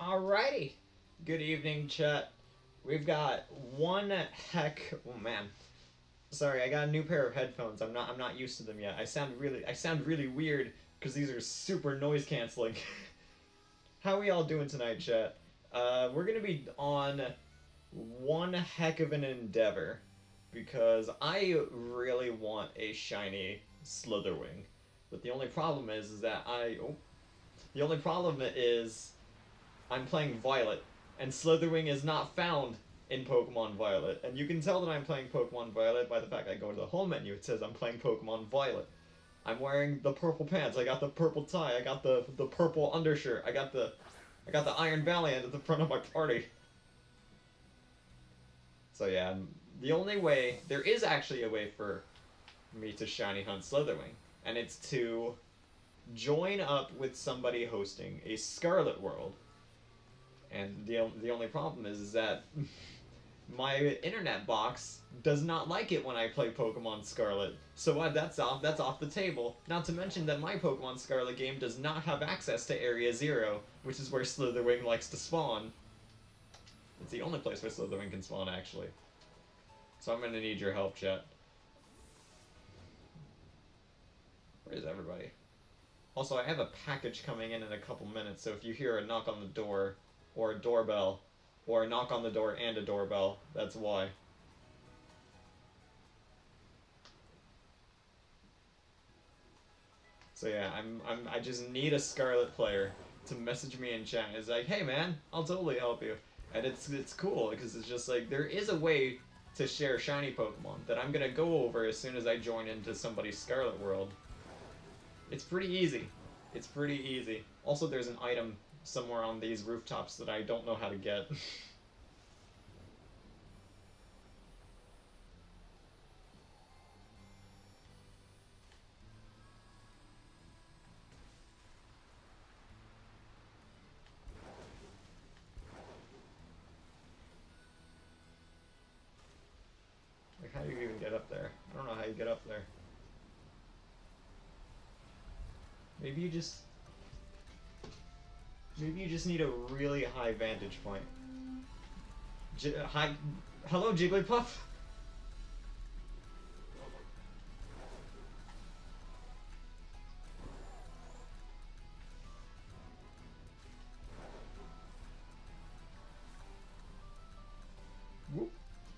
Alrighty. Good evening, chat. We've got one heck. Oh man. Sorry, I got a new pair of headphones. I'm not used to them yet. I sound really weird because these are super noise canceling. How we all doing tonight, chat? We're gonna be on one heck of an endeavor because I really want a shiny Slither Wing. But the only problem is that the only problem is I'm playing Violet, and Slitherwing is not found in Pokemon Violet. And you can tell that I'm playing Pokemon Violet by the fact I go to the home menu. It says I'm playing Pokemon Violet. I'm wearing the purple pants. I got the purple tie. I got the purple undershirt. I got the Iron Valiant at the front of my party. So yeah, the only way there is actually a way for me to shiny hunt Slitherwing, and it's to join up with somebody hosting a Scarlet World. And the only problem is that my internet box does not like it when I play Pokemon Scarlet. So that's off the table. Not to mention that my Pokemon Scarlet game does not have access to Area Zero, which is where Slitherwing likes to spawn. It's the only place where Slitherwing can spawn, actually. So I'm gonna need your help, chat. Where is everybody? Also, I have a package coming in a couple minutes, so if you hear a knock on the door, or a doorbell, or a knock on the door and a doorbell, that's why. So yeah, I just need a Scarlet player to message me in chat. It's like, hey man, I'll totally help you. And it's cool, because it's just like, there is a way to share shiny Pokemon that I'm gonna go over as soon as I join into somebody's Scarlet World. It's pretty easy. It's pretty easy. Also, there's an item somewhere on these rooftops that I don't know how to get. Like, how do you even get up there? I don't know how you get up there. Maybe you just... Maybe you just need a really high vantage point. Hi... Hello, Jigglypuff? Whoop.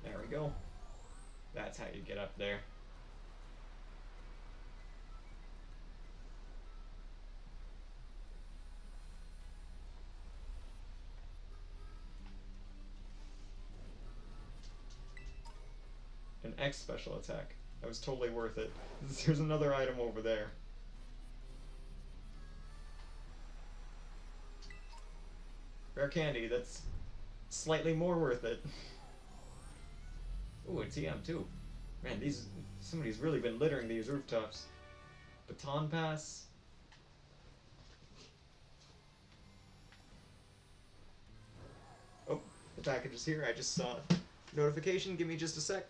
There we go. That's how you get up there. An X special attack. That was totally worth it. There's another item over there. Rare candy, that's slightly more worth it. Ooh, a TM too. Man, somebody's really been littering these rooftops. Baton pass. Oh, the package is here. I just saw it. Notification, give me just a sec.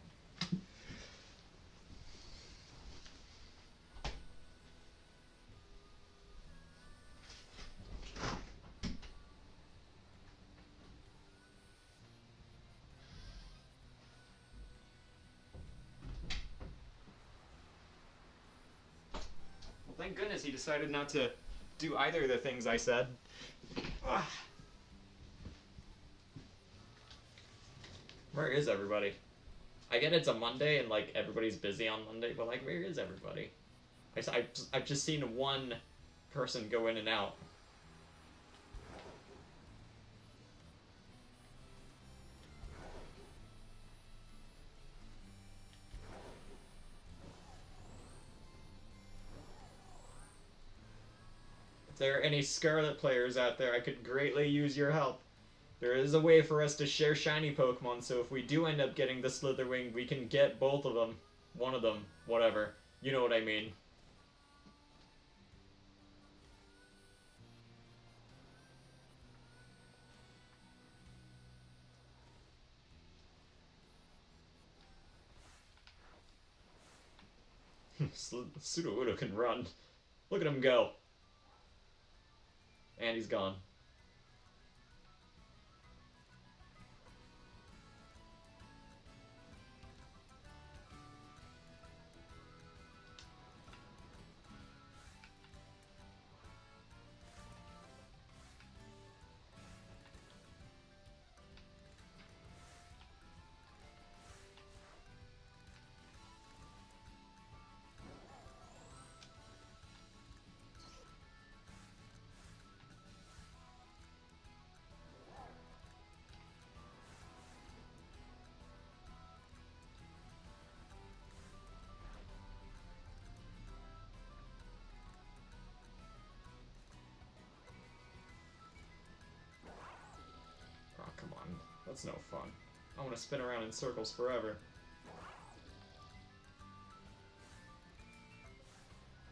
Well, thank goodness he decided not to do either of the things I said. Ugh. Where is everybody? I get it's a Monday and like everybody's busy on Monday, but like where is everybody? I've just seen one person go in and out. If there are any Scarlet players out there, I could greatly use your help. There is a way for us to share shiny Pokemon, so if we do end up getting the Slitherwing, we can get both of them. One of them. Whatever. You know what I mean. Sudowoodo can run. Look at him go. And he's gone. That's no fun. I want to spin around in circles forever.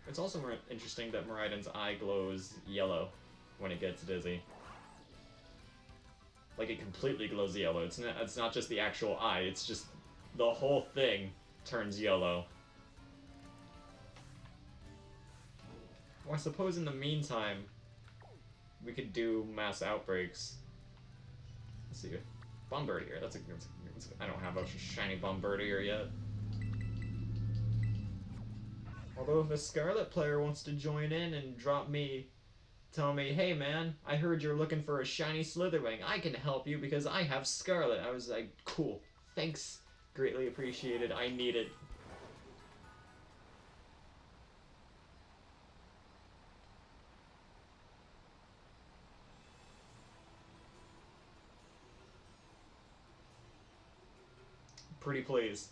It's also more interesting that Miraidon's eye glows yellow when it gets dizzy. Like, it completely glows yellow. It's not just the actual eye, it's just the whole thing turns yellow. Well, I suppose in the meantime, we could do mass outbreaks. Let's see. Bombardier. I don't have a shiny Bombardier yet. Although if a Scarlet player wants to join in and tell me, hey man, I heard you're looking for a shiny Slither Wing. I can help you because I have Scarlet. I was like, cool. Thanks. Greatly appreciated. I need it. Pretty please.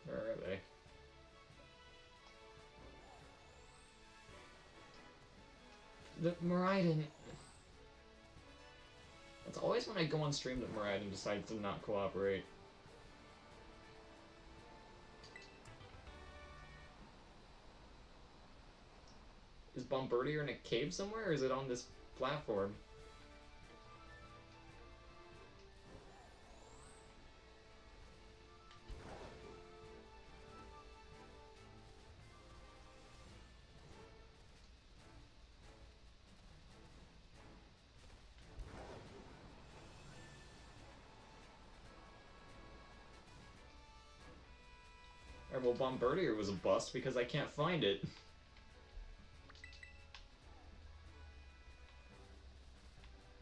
Where are they? The Miraidon... It's always when I go on stream that Miraidon decides to not cooperate. Is Bombardier in a cave somewhere, or is it on this platform? Alright, well, Bombardier was a bust because I can't find it.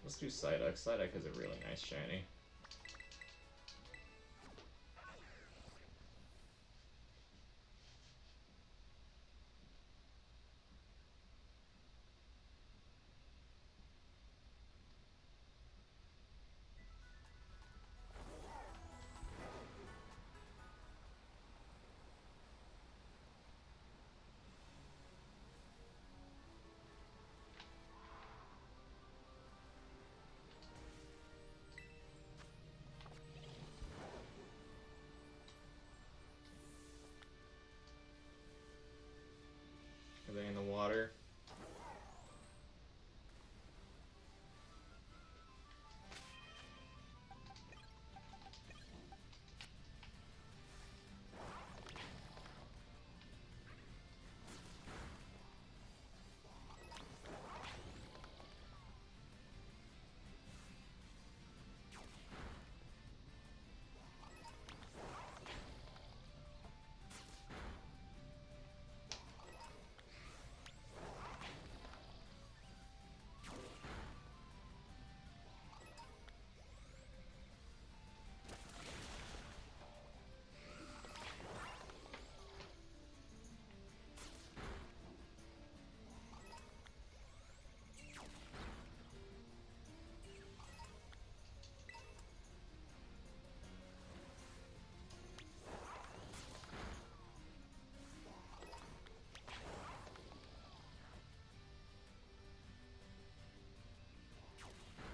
Let's do Psyduck. Psyduck is a really nice shiny. Are they in the water?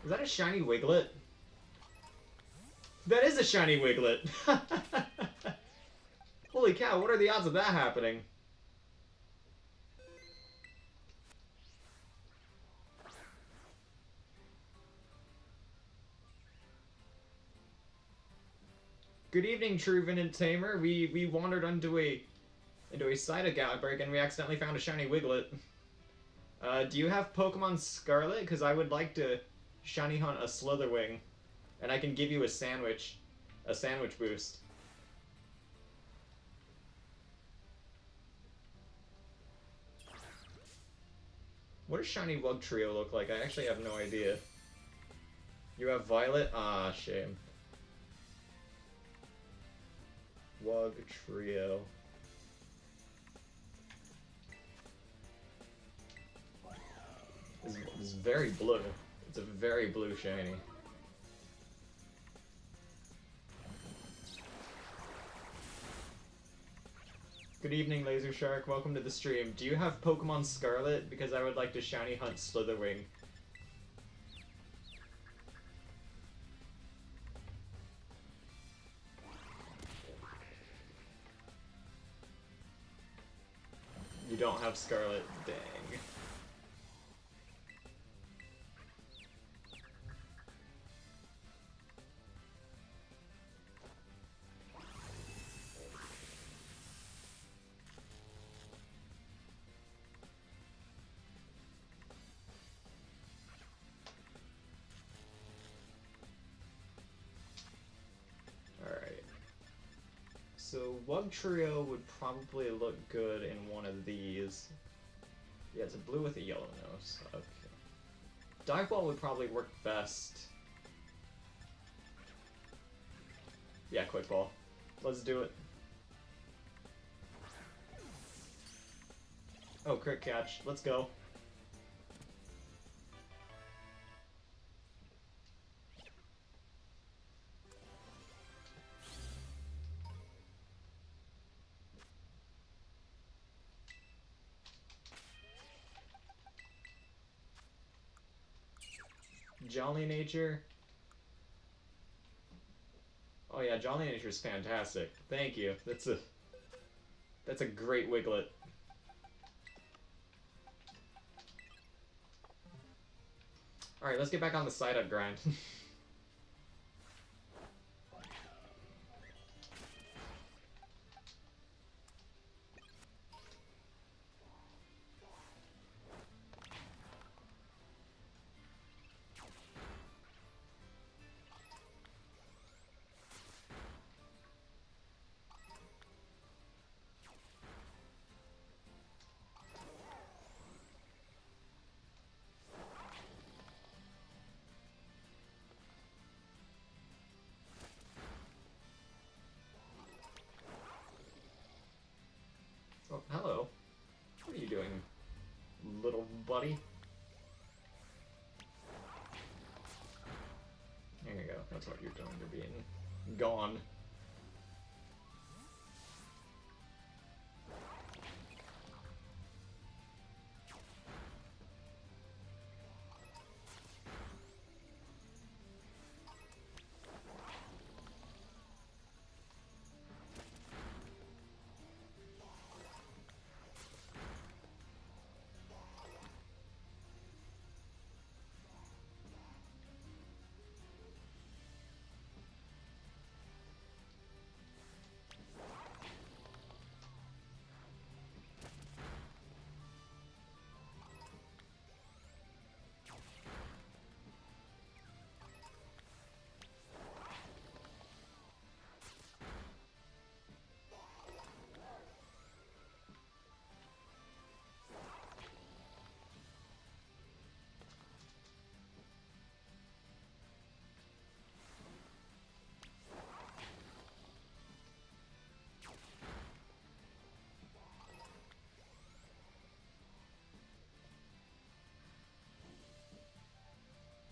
Is that a shiny Wiglet? That is a shiny Wiglet! Holy cow, what are the odds of that happening? Good evening, True Vinant Tamer. We wandered into a Psyduck outbreak and we accidentally found a shiny Wiglet. Do you have Pokemon Scarlet? Because I would like to shiny hunt a Slither Wing, and I can give you a sandwich boost. What does Shiny Wug Trio look like? I actually have no idea. You have Violet? Ah, shame. Wug Trio. This is very blue. It's a very blue shiny. Good evening, Laser Shark. Welcome to the stream. Do you have Pokemon Scarlet? Because I would like to shiny hunt Slither Wing. You don't have Scarlet? Dang. So Wug Trio would probably look good in one of these. Yeah, it's a blue with a yellow nose. Okay. Dive Ball would probably work best. Yeah, Quick Ball. Let's do it. Oh, crit catch. Let's go. Jolly Nature. Oh yeah, Jolly Nature is fantastic. Thank you. That's a great Wiglet. All right, let's get back on the side up grind. Oh, hello. What are you doing, little buddy? There you go. That's what you're doing. You're being gone.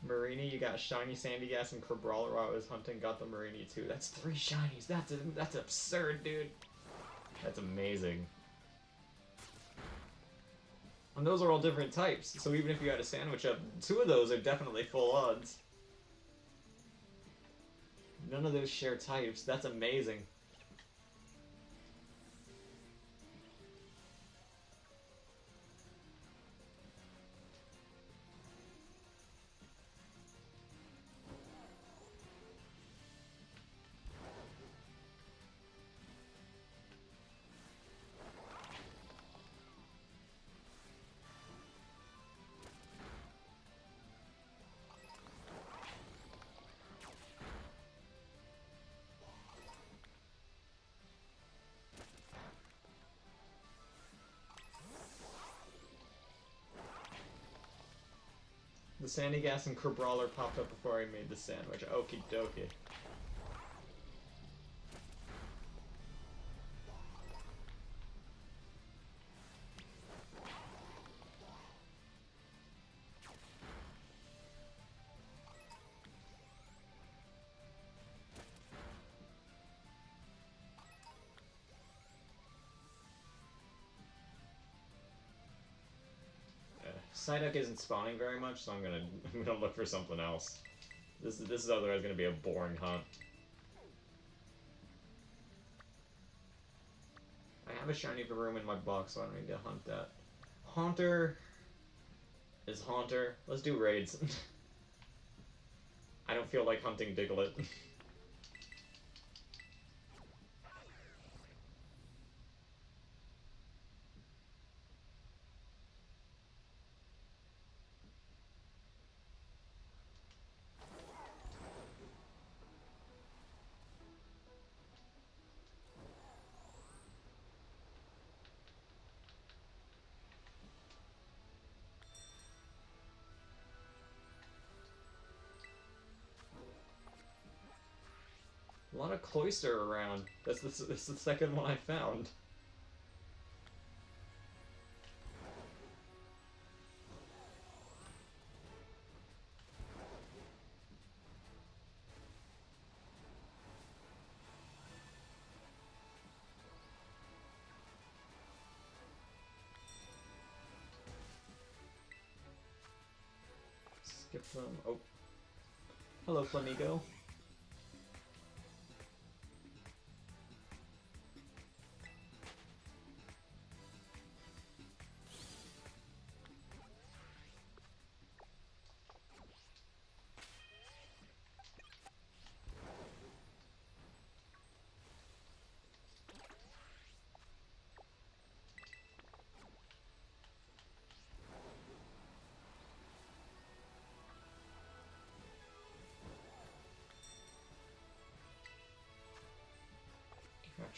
Marini, you got Shiny Sandygas and Crabrawler while I was hunting, got the Marini too. That's 3 shinies. That's absurd, dude. That's amazing. And those are all different types, so even if you had a sandwich up, 2 of those are definitely full odds. None of those share types. That's amazing. Sandy Gas and Kerbrawler popped up before I made the sandwich. Okie dokie. Psyduck isn't spawning very much, so I'm gonna look for something else. This is otherwise gonna be a boring hunt. I have a shiny room in my box, so I don't need to hunt that. Haunter is Haunter. Let's do raids. I don't feel like hunting Diglett. A lot of Cloyster around. That's the second one I found. Skip them. Oh. Hello, Flamigo.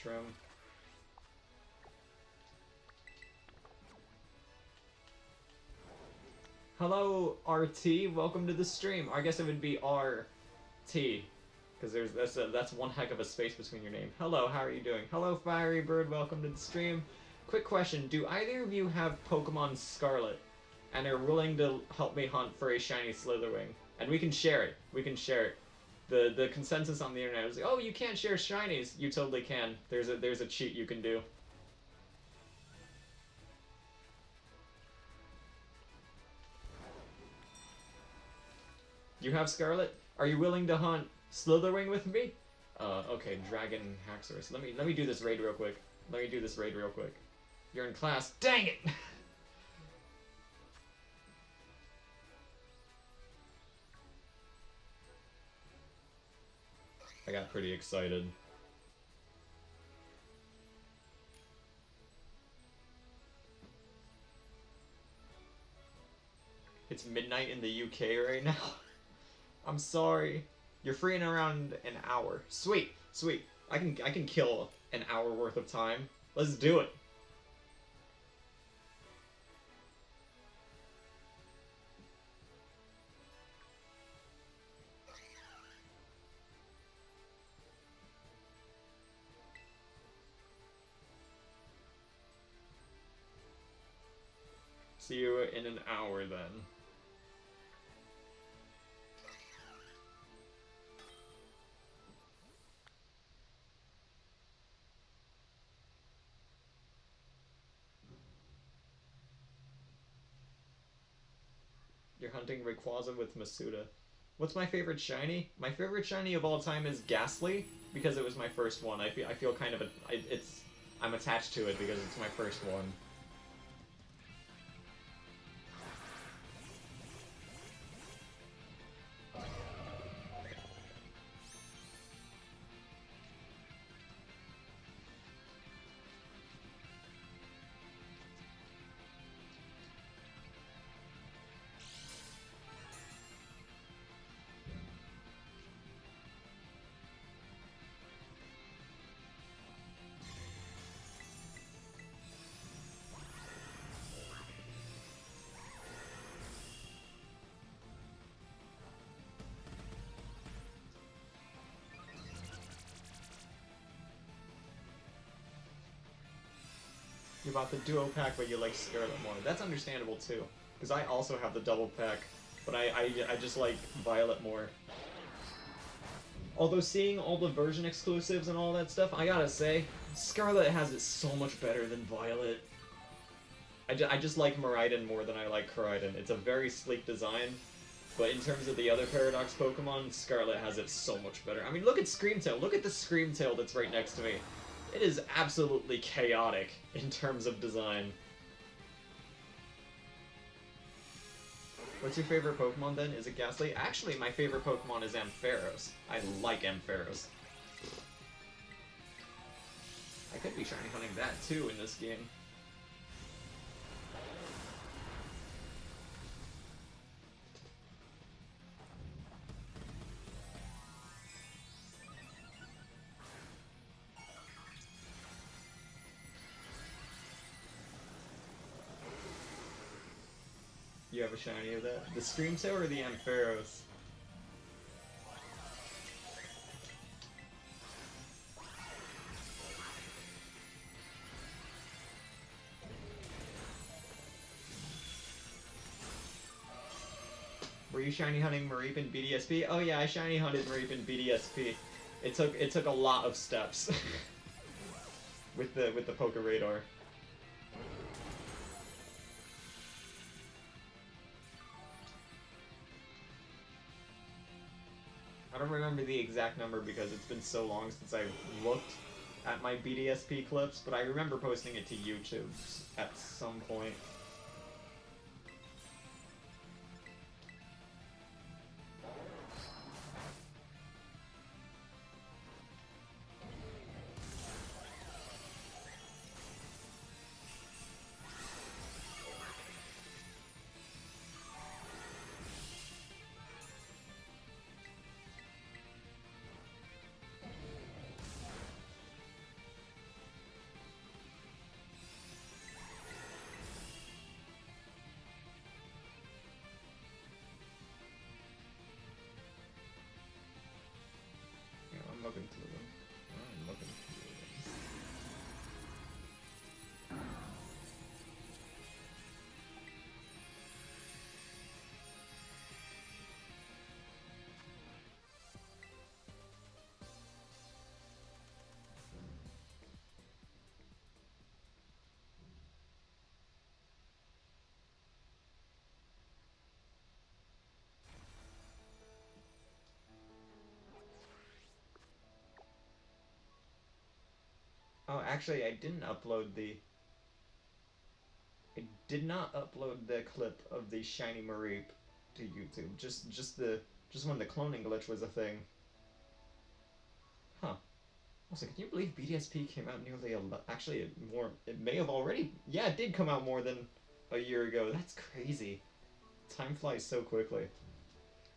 Trim. Hello, RT. Welcome to the stream. I guess it would be RT, because that's one heck of a space between your name. Hello, how are you doing? Hello, Fiery Bird. Welcome to the stream. Quick question: do either of you have Pokemon Scarlet, and are willing to help me hunt for a shiny Slither Wing? And we can share it. We can share it. The consensus on the internet was like, oh, you can't share shinies. You totally can. There's a cheat you can do. You have Scarlet? Are you willing to hunt Slitherwing with me? Okay, Dragon Haxorus. Let me do this raid real quick. You're in class. Dang it! I got pretty excited. It's midnight in the UK right now. I'm sorry. You're free in around an hour. Sweet, sweet. I can kill an hour worth of time. Let's do it. See you in an hour then. You're hunting Rayquaza with Masuda. What's my favorite shiny? My favorite shiny of all time is Ghastly, because it was my first one. I feel kind of I'm attached to it because it's my first one. bought the duo pack, but you like Scarlet more. That's understandable too, because I also have the double pack, but I just like Violet more. Although seeing all the version exclusives and all that stuff, I gotta say, Scarlet has it so much better than Violet. I just like Miraidon more than I like Koraidon. It's a very sleek design, but in terms of the other Paradox Pokemon, Scarlet has it so much better. I mean, look at Screamtail. Look at the Screamtail that's right next to me. It is absolutely chaotic in terms of design. What's your favorite Pokemon then? Is it Ghastly? Actually, my favorite Pokemon is Ampharos. I like Ampharos. I could be shiny hunting that too in this game. You have a shiny of that? The Screamtail or the Ampharos? Were you shiny hunting Mareep in BDSP? Oh yeah, I shiny hunted Mareep in BDSP. It took a lot of steps with the Poke Radar. I don't remember the exact number because it's been so long since I've looked at my BDSP clips, but I remember posting it to YouTube at some point. I'm looking through them. I'm looking through them. Oh, actually, I didn't upload the... I did not upload the clip of the shiny Mareep to YouTube. Just when the cloning glitch was a thing. Huh. Also, can you believe BDSP came out nearly actually more... It may have already... Yeah, it did come out more than a year ago. That's crazy. Time flies so quickly.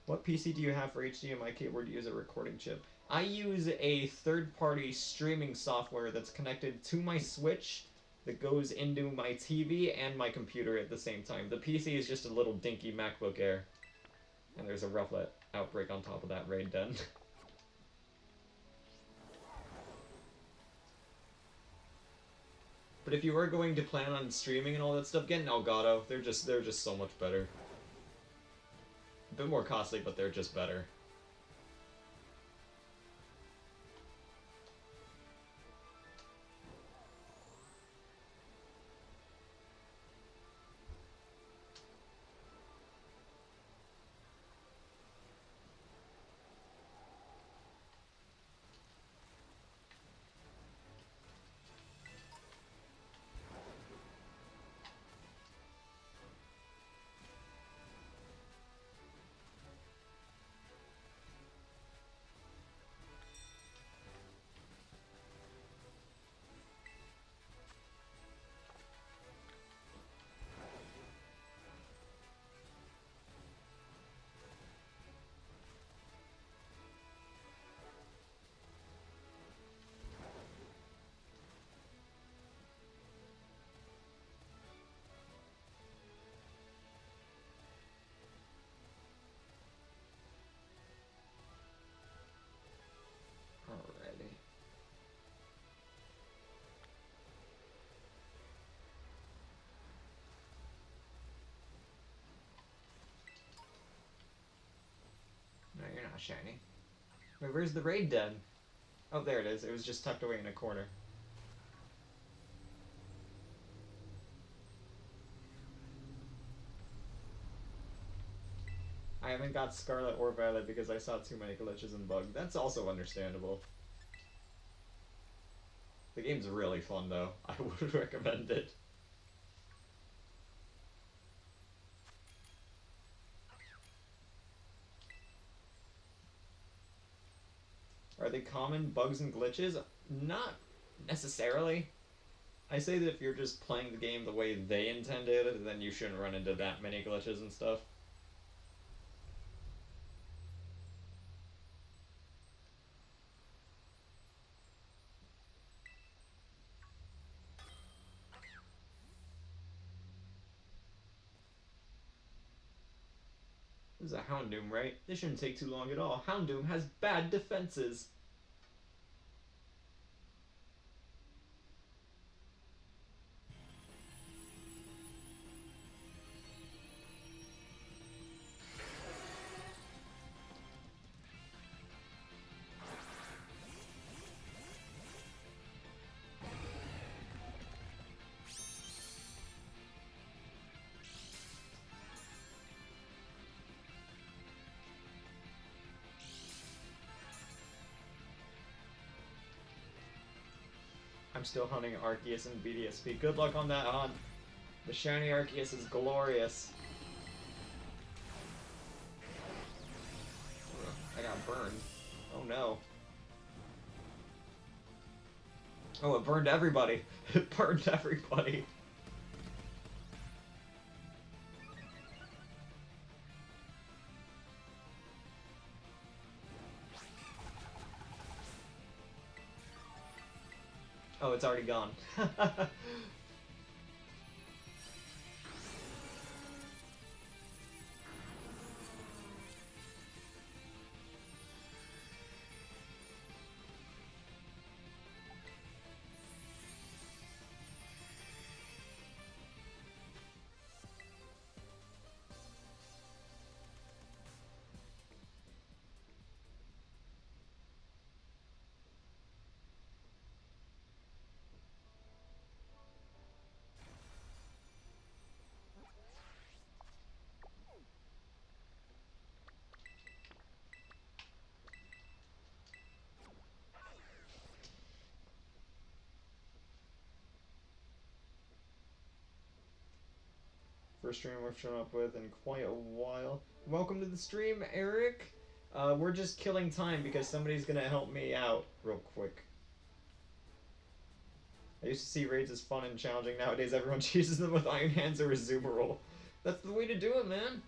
What PC do you have for HDMI keyboard to use a recording chip? I use a third-party streaming software that's connected to my Switch that goes into my TV and my computer at the same time. The PC is just a little dinky MacBook Air. And there's a Rufflet outbreak on top of that raid den. But if you were going to plan on streaming and all that stuff, get an Elgato. They're just so much better. A bit more costly, but they're just better. a shiny. Wait, where's the raid den? Oh, there it is. It was just tucked away in a corner. I haven't got Scarlet or Violet because I saw too many glitches and bugs. That's also understandable. The game's really fun, though. I would recommend it. Are they common bugs and glitches? Not necessarily. I say that if you're just playing the game the way they intended, then you shouldn't run into that many glitches and stuff. This is a Houndoom, right? This shouldn't take too long at all. Houndoom has bad defenses. I'm still hunting Arceus and BDSP. Good luck on that hunt. The shiny Arceus is glorious. I got burned. Oh no. Oh, it burned everybody. It burned everybody. Oh, it's already gone. First stream we've shown up with in quite a while. Welcome to the stream, Eric. We're just killing time because somebody's gonna help me out real quick. I used to see raids as fun and challenging. Nowadays, everyone chases them with Iron Hands or Azumarill. That's the way to do it, man.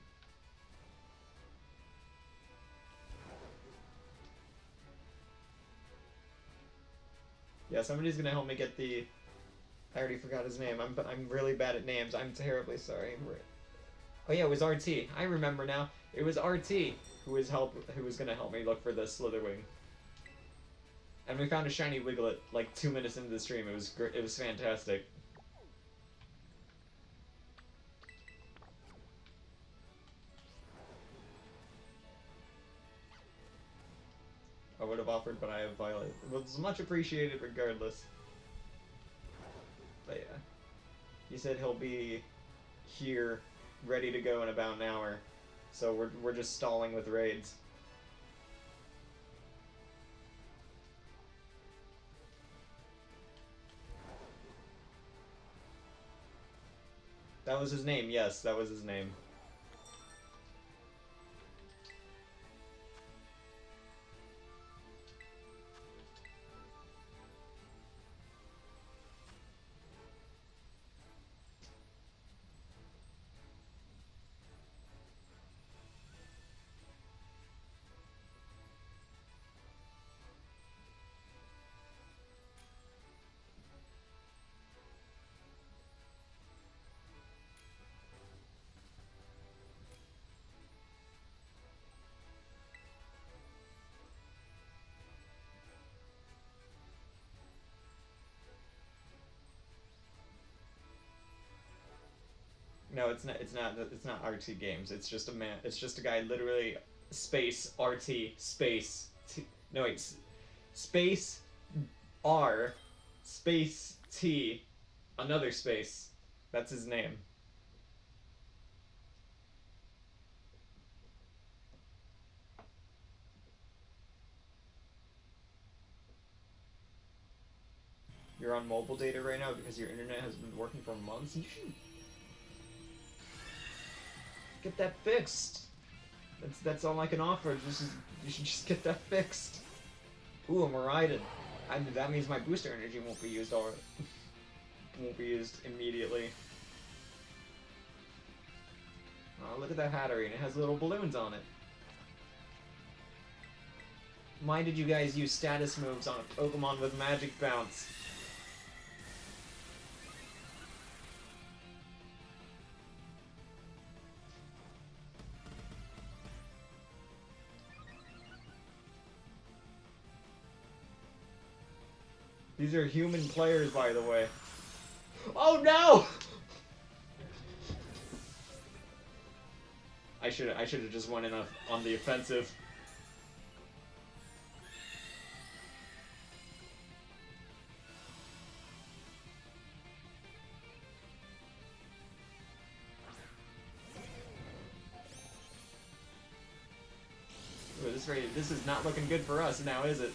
Yeah, somebody's gonna help me get the... I already forgot his name. I'm really bad at names. I'm terribly sorry. Oh yeah, it was RT. I remember now. It was RT who was gonna help me look for the Slither Wing. And we found a shiny Wiglet like 2 minutes into the stream. It was great. It was fantastic. I would have offered, but I have Violet. It was much appreciated regardless. But yeah. He said he'll be here, ready to go in about an hour. So we're just stalling with raids. That was his name, yes, that was his name. No, it's not RT Games. It's just a man. It's just a guy literally space RT space T. No wait, space R space T, another space. That's his name. You're on mobile data right now because your internet has been working for months. You should get that fixed. That's all I can offer. You should just get that fixed. Ooh, a Miraidon. That means my booster energy won't be used won't be used immediately. Oh, look at that Hatterene. It has little balloons on it. Why did you guys use status moves on a Pokemon with Magic Bounce? These are human players, by the way. Oh no! I should have just went in on the offensive. Ooh, this is not looking good for us now, is it?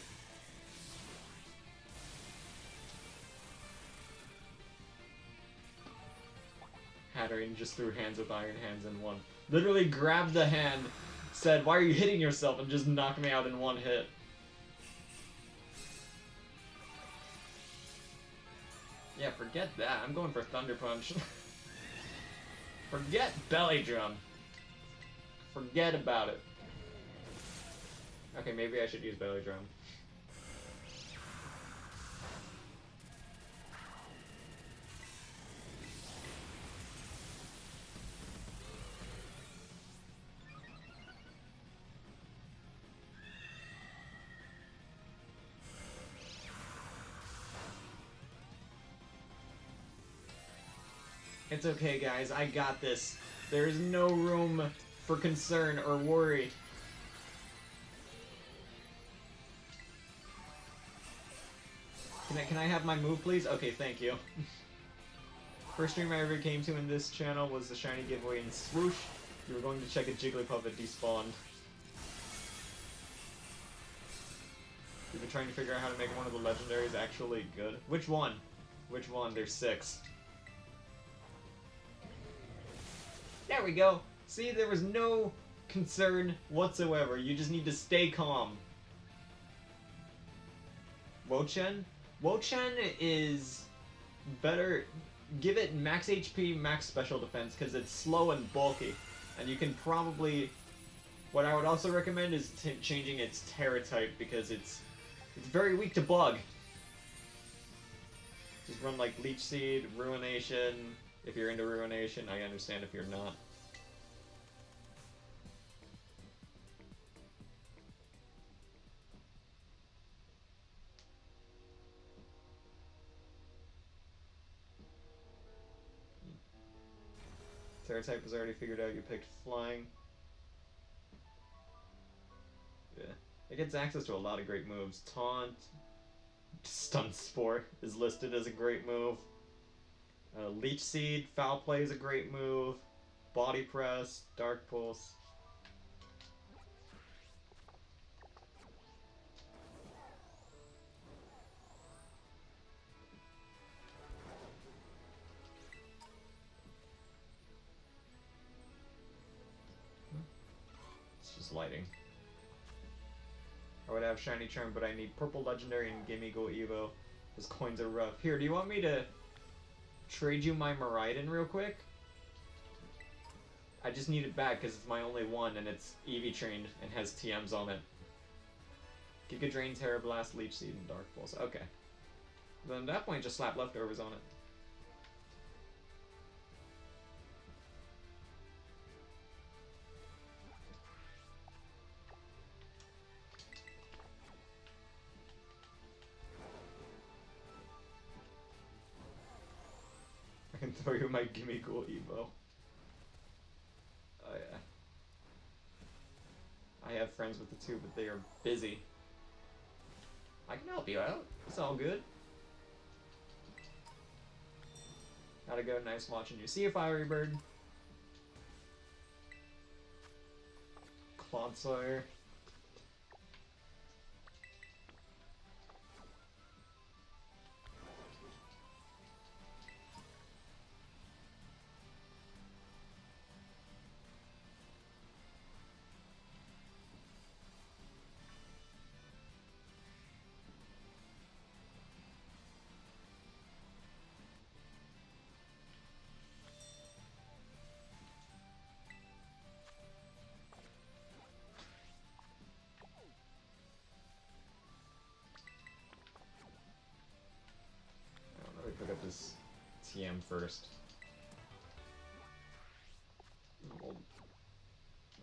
Hatterene just threw hands with iron hands and won. Literally grabbed the hand, said, "Why are you hitting yourself?" and just knocked me out in one hit. Yeah, forget that. I'm going for Thunder Punch. Forget Belly Drum. Forget about it. Okay, maybe I should use Belly Drum. It's okay, guys. I got this. There is no room for concern or worry. Can I have my move, please? Okay, thank you. First stream I ever came to in this channel was the shiny giveaway in Swoosh. You were going to check a Jigglypuff that despawned. We've been trying to figure out how to make one of the legendaries actually good. Which one? Which one? There's 6. There we go. See, there was no concern whatsoever. You just need to stay calm. Wochen? Wochen is better. Give it max HP, max special defense, because it's slow and bulky. And you can probably... What I would also recommend is changing its Terra type, because it's very weak to bug. Just run like Leech Seed, Ruination. If you're into Ruination, I understand if you're not. Terra type was already figured out. You picked Flying. Yeah. It gets access to a lot of great moves. Taunt, Stun Spore is listed as a great move. Leech Seed, Foul Play is a great move. Body Press, Dark Pulse. It's just lighting. I would have Shiny Charm, but I need Purple Legendary and Gimme Go Evo. Those coins are rough. Here, do you want me to trade you my Miraidon real quick? I just need it back because it's my only one and it's EV trained and has TMs on it. Giga Drain, Terra Blast, Leech Seed, and Dark Pulse. Okay. Then at that point, just slap leftovers on it. I can throw you my Gimme Cool Evo. Oh yeah. I have friends with the two, but they are busy. I can help you out. It's all good. Gotta go. Nice watching you. See you, Fiery Bird. Clodsire. Let me pick up this TM first.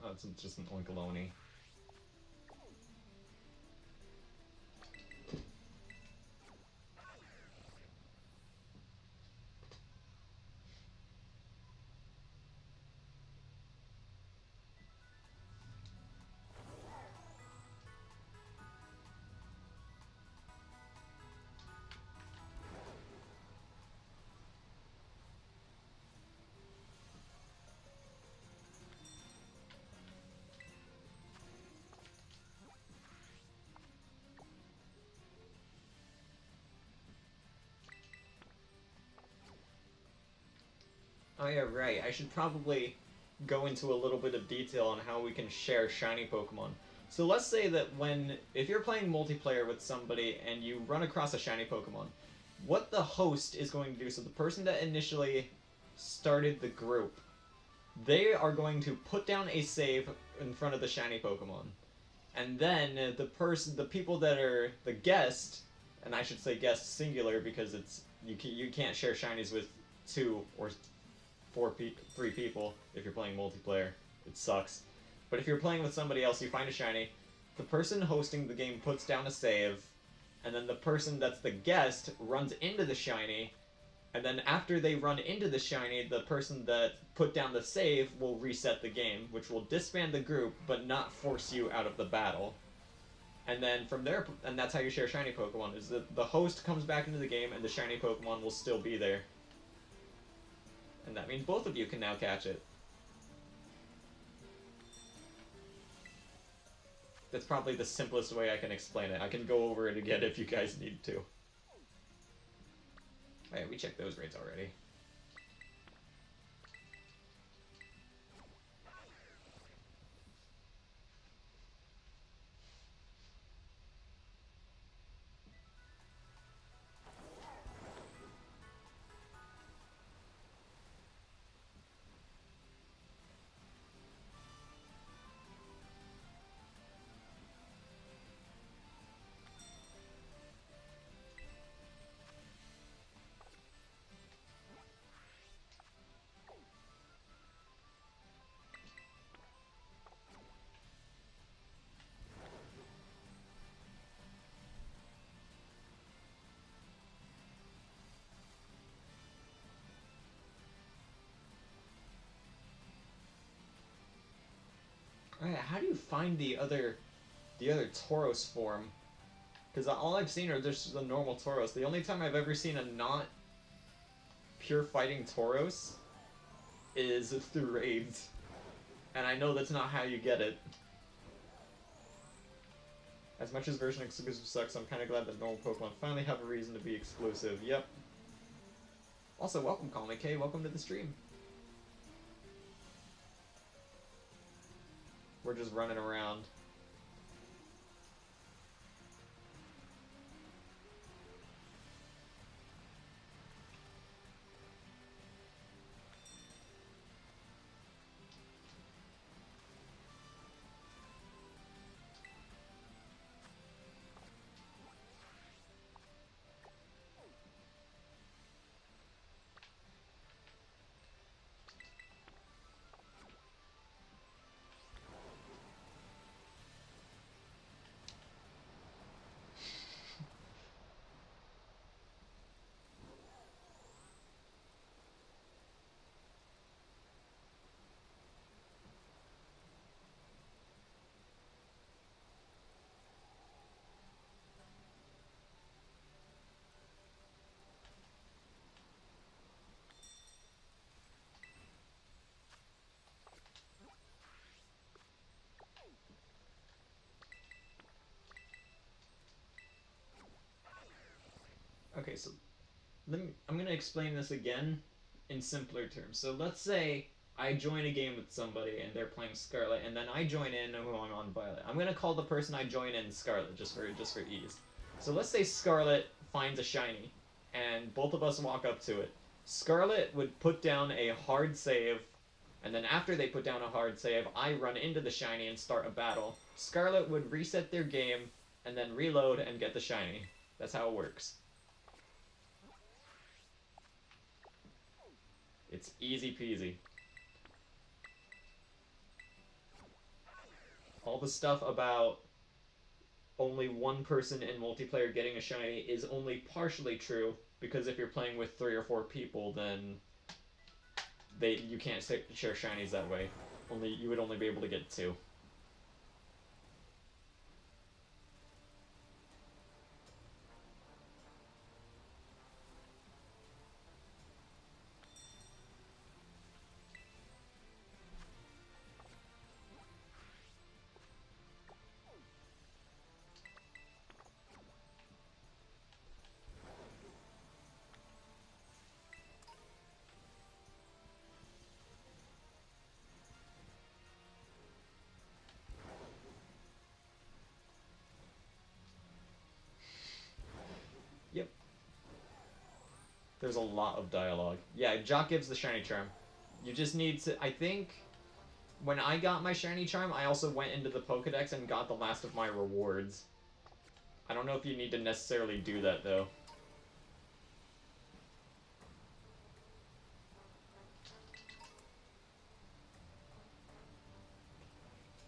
Oh, it's just an Oinkaloni. Oh yeah, right. I should probably go into a little bit of detail on how we can share shiny Pokemon. So let's say that if you're playing multiplayer with somebody and you run across a shiny Pokemon, what the host is going to do, so the person that initially started the group, they are going to put down a save in front of the shiny Pokemon. And then the people that are the guest, and I should say guest singular because you can't share shinies with 2 or 3 people if you're playing multiplayer. It sucks. But if you're playing with somebody else, you find a shiny, the person hosting the game puts down a save, and then the person that's the guest runs into the shiny, and then after they run into the shiny, the person that put down the save will reset the game, which will disband the group, but not force you out of the battle. And then from there, and that's how you share shiny Pokemon, is that the host comes back into the game and the shiny Pokemon will still be there. And that means both of you can now catch it. That's probably the simplest way I can explain it. I can go over it again if you guys need to. Oh yeah, we checked those rates already. Alright, how do you find the other Tauros form? Because all I've seen are just the normal Tauros. The only time I've ever seen a not pure fighting Tauros is through raids. And I know that's not how you get it. As much as version exclusive sucks, I'm kind of glad that normal Pokemon finally have a reason to be exclusive. Yep. Also, welcome, Call Me K. Welcome to the stream. We're just running around. Okay, so I'm gonna explain this again in simpler terms. So let's say I join a game with somebody and they're playing Scarlet, and then I join in who I'm on Violet. I'm gonna call the person I join in Scarlet just for ease. So let's say Scarlet finds a shiny, and both of us walk up to it. Scarlet would put down a hard save, and then after they put down a hard save, I run into the shiny and start a battle. Scarlet would reset their game, and then reload and get the shiny. That's how it works. It's easy peasy. All the stuff about only one person in multiplayer getting a shiny is only partially true, because if you're playing with 3 or 4 people, then you can't share shinies that way. You would only be able to get 2. Yep. There's a lot of dialogue. Yeah, Jock gives the shiny charm. You just need to... I think when I got my shiny charm, I also went into the Pokedex and got the last of my rewards. I don't know if you need to necessarily do that, though.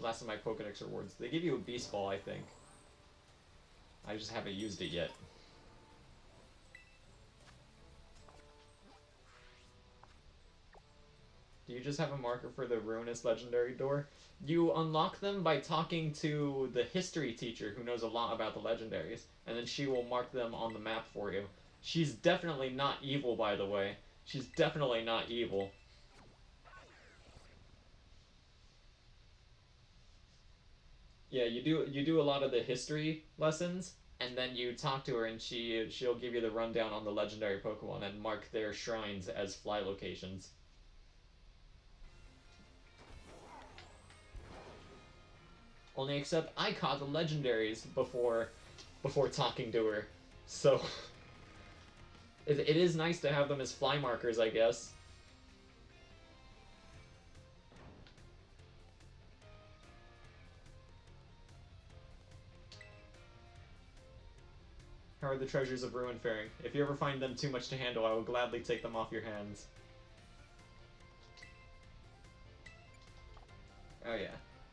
Last of my Pokedex rewards. They give you a Beast Ball, I think. I just haven't used it yet. Do you just have a marker for the Ruinous Legendary Door? You unlock them by talking to the history teacher who knows a lot about the legendaries, and then she will mark them on the map for you. She's definitely not evil, by the way. She's definitely not evil. Yeah, you do a lot of the history lessons, and then you talk to her, and she'll give you the rundown on the legendary Pokemon and mark their shrines as fly locations. Only except I caught the legendaries before talking to her, so it is nice to have them as fly markers, I guess. How are the treasures of Ruin faring? If you ever find them too much to handle, I will gladly take them off your hands. Oh yeah.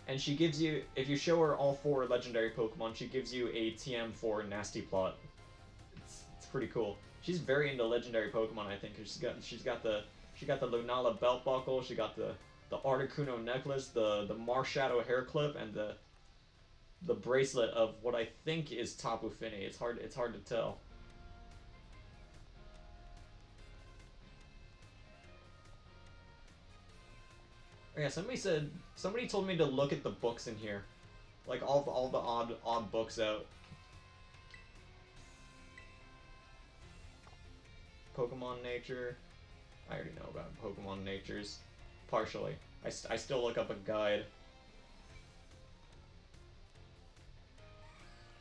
And she gives you, if you show her all 4 legendary Pokemon, she gives you a TM for Nasty Plot. It's pretty cool. She's very into legendary Pokemon, I think. She got the Lunala belt buckle, she got the Articuno necklace, the Marshadow hair clip, and the bracelet of what I think is Tapu Fini. It's hard to tell. Oh, yeah, somebody told me to look at the books in here, like all the odd books out. Pokemon Nature. I already know about Pokemon Natures, partially. I still look up a guide.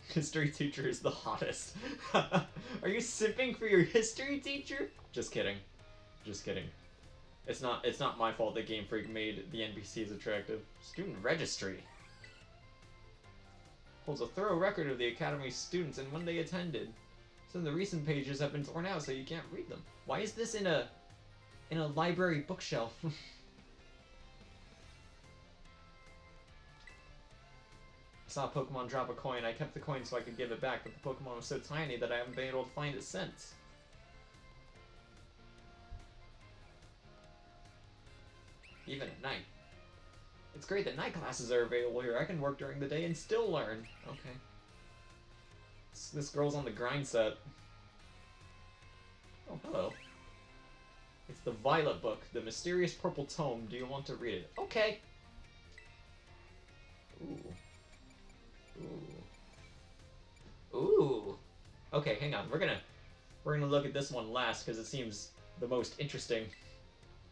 History teacher is the hottest. Are you sipping for your history teacher? Just kidding. Just kidding. It's not my fault that Game Freak made the NPCs attractive. Student registry holds a thorough record of the Academy's students and when they attended. Some of the recent pages have been torn out so you can't read them. Why is this in a library bookshelf? I saw a Pokemon drop a coin. I kept the coin so I could give it back, but the Pokemon was so tiny that I haven't been able to find it since. Even at night. It's great that night classes are available here. I can work during the day and still learn. Okay. This girl's on the grind set. Oh, hello. It's the Violet book, the mysterious purple tome. Do you want to read it? Okay. Ooh. Ooh. Okay, hang on. We're gonna We're gonna look at this one last because it seems the most interesting.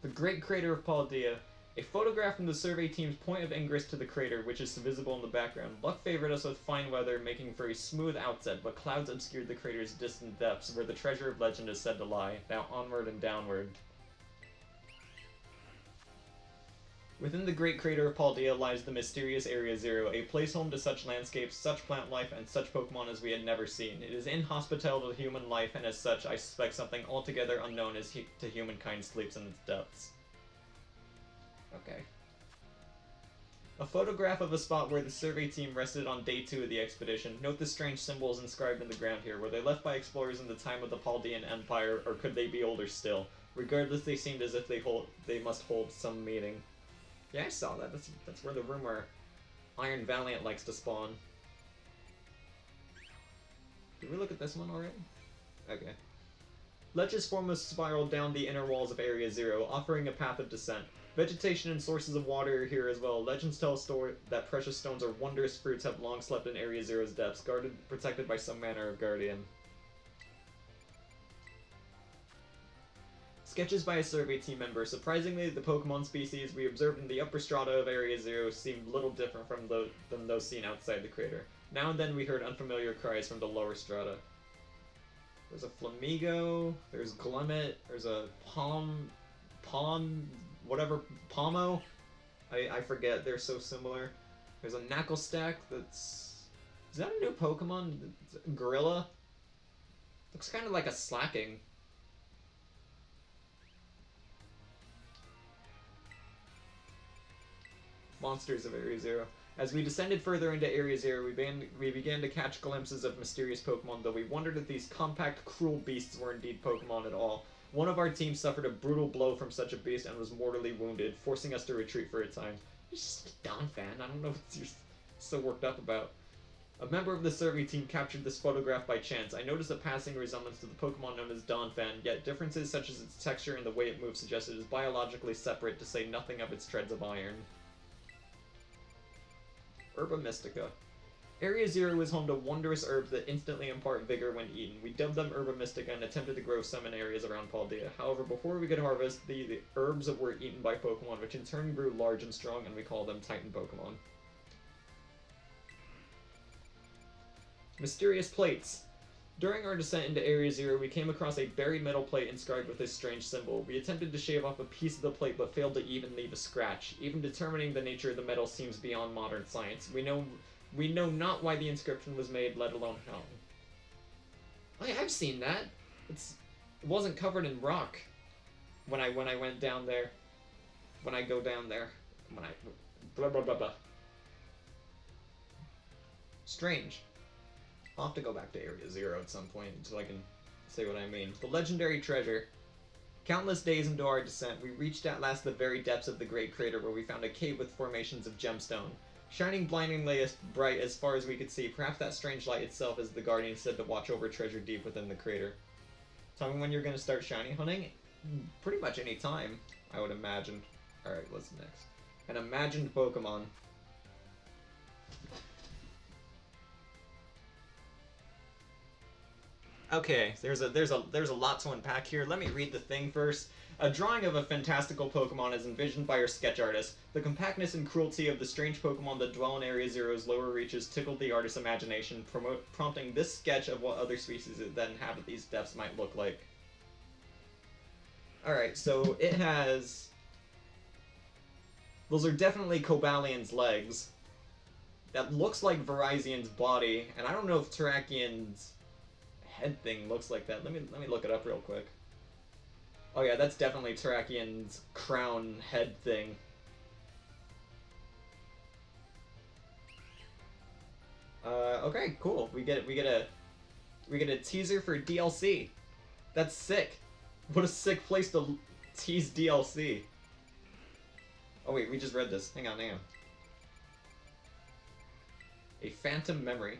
The Great Crater of Paldea. A photograph from the survey team's point of ingress to the crater, which is visible in the background. Luck favored us with fine weather, making for a smooth outset, but clouds obscured the crater's distant depths, where the treasure of legend is said to lie. Now onward and downward. Within the Great Crater of Paldea lies the mysterious Area Zero, a place home to such landscapes, such plant life, and such Pokemon as we had never seen. It is inhospitable to human life, and as such, I suspect something altogether unknown to humankind sleeps in its depths. Okay. A photograph of a spot where the survey team rested on day 2 of the expedition. Note the strange symbols inscribed in the ground here. Were they left by explorers in the time of the Paldean Empire, or could they be older still? Regardless, they seemed as if they must hold some meaning. Yeah, I saw that. That's where the rumor Iron Valiant likes to spawn. Did we look at this one already? Okay. Ledges form a spiral down the inner walls of Area Zero, offering a path of descent. Vegetation and sources of water are here as well. Legends tell a story that precious stones or wondrous fruits have long slept in Area Zero's depths, protected by some manner of guardian. Sketches by a survey team member. Surprisingly, the Pokemon species we observed in the upper strata of Area Zero seemed little different than those seen outside the crater. Now and then we heard unfamiliar cries from the lower strata. There's a Flamigo, there's Glimmet, there's a Pomo? I forget, they're so similar. There's a Knucklestack that's... Is that a new Pokemon? Gorilla? Looks kind of like a Slacking. Monsters of Area Zero. As we descended further into Area Zero, we began to catch glimpses of mysterious Pokemon, though we wondered if these compact, cruel beasts were indeed Pokemon at all. One of our team suffered a brutal blow from such a beast and was mortally wounded, forcing us to retreat for a time. He's just a Don fan. I don't know what you're so worked up about. A member of the survey team captured this photograph by chance. I noticed a passing resemblance to the Pokemon known as Donphan, yet differences such as its texture and the way it moves suggest it is biologically separate, to say nothing of its treads of iron. Herba Mystica. Area Zero is home to wondrous herbs that instantly impart vigor when eaten. We dubbed them Herba Mystica and attempted to grow some in areas around Paldea. However, before we could harvest, the herbs were eaten by Pokemon, which in turn grew large and strong, and we call them Titan Pokemon. Mysterious Plates. During our descent into Area Zero, we came across a buried metal plate inscribed with this strange symbol. We attempted to shave off a piece of the plate, but failed to even leave a scratch. Even determining the nature of the metal seems beyond modern science. We know not why the inscription was made, let alone how. I've seen that. It wasn't covered in rock when I went down there. When I go down there. Blah blah blah blah. Strange. I'll have to go back to Area Zero at some point so I can say what I mean. The legendary treasure. Countless days into our descent, we reached at last the very depths of the Great Crater, where we found a cave with formations of gemstone. Shining blindingly bright as far as we could see, perhaps that strange light itself is the guardian said to watch over treasure deep within the crater. Tell me when you're going to start shiny hunting? Pretty much any time, I would imagine. Alright, what's next? An imagined Pokemon. Okay, there's a lot to unpack here. Let me read the thing first. A drawing of a fantastical Pokemon is envisioned by our sketch artist. The compactness and cruelty of the strange Pokemon that dwell in Area Zero's lower reaches tickled the artist's imagination, prompting this sketch of what other species that inhabit these depths might look like. Alright, so it has... Those are definitely Cobalian's legs. That looks like Virizian's body, and I don't know if Terrakian's head thing looks like that. Let me look it up real quick. Oh yeah, that's definitely Terrakian's crown head thing. Okay, cool. We get a teaser for DLC. That's sick. What a sick place to tease DLC. Oh wait, we just read this. Hang on. A phantom memory.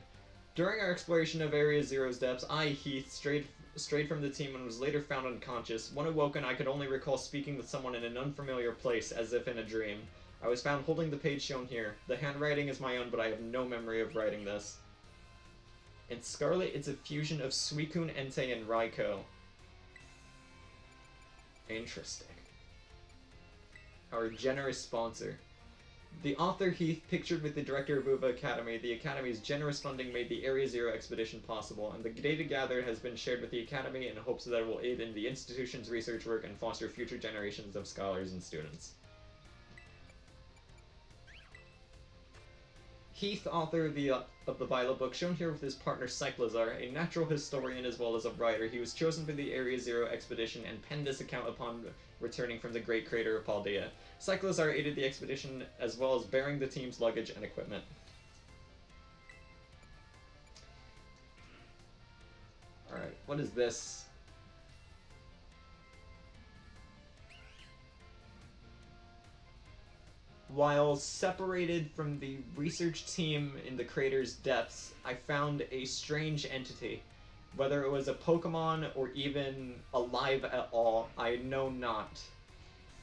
During our exploration of Area Zero's depths, I, Heath, strayed from the team and was later found unconscious. When awoken, I could only recall speaking with someone in an unfamiliar place, as if in a dream. I was found holding the page shown here. The handwriting is my own, but I have no memory of writing this. In Scarlet, it's a fusion of Suicune, Entei, and Raikou. Interesting. Our generous sponsor. The author Heath pictured with the director of UVA Academy. The Academy's generous funding made the Area Zero expedition possible, and the data gathered has been shared with the Academy in hopes that it will aid in the institution's research work and foster future generations of scholars and students. Heath, author of the Violet book, shown here with his partner Cyclizar, a natural historian as well as a writer. He was chosen for the Area Zero expedition and penned this account upon returning from the Great Crater of Paldea. Cyclizar aided the expedition as well as bearing the team's luggage and equipment. Alright, what is this? While separated from the research team in the crater's depths, I found a strange entity. Whether it was a Pokemon or even alive at all, I know not.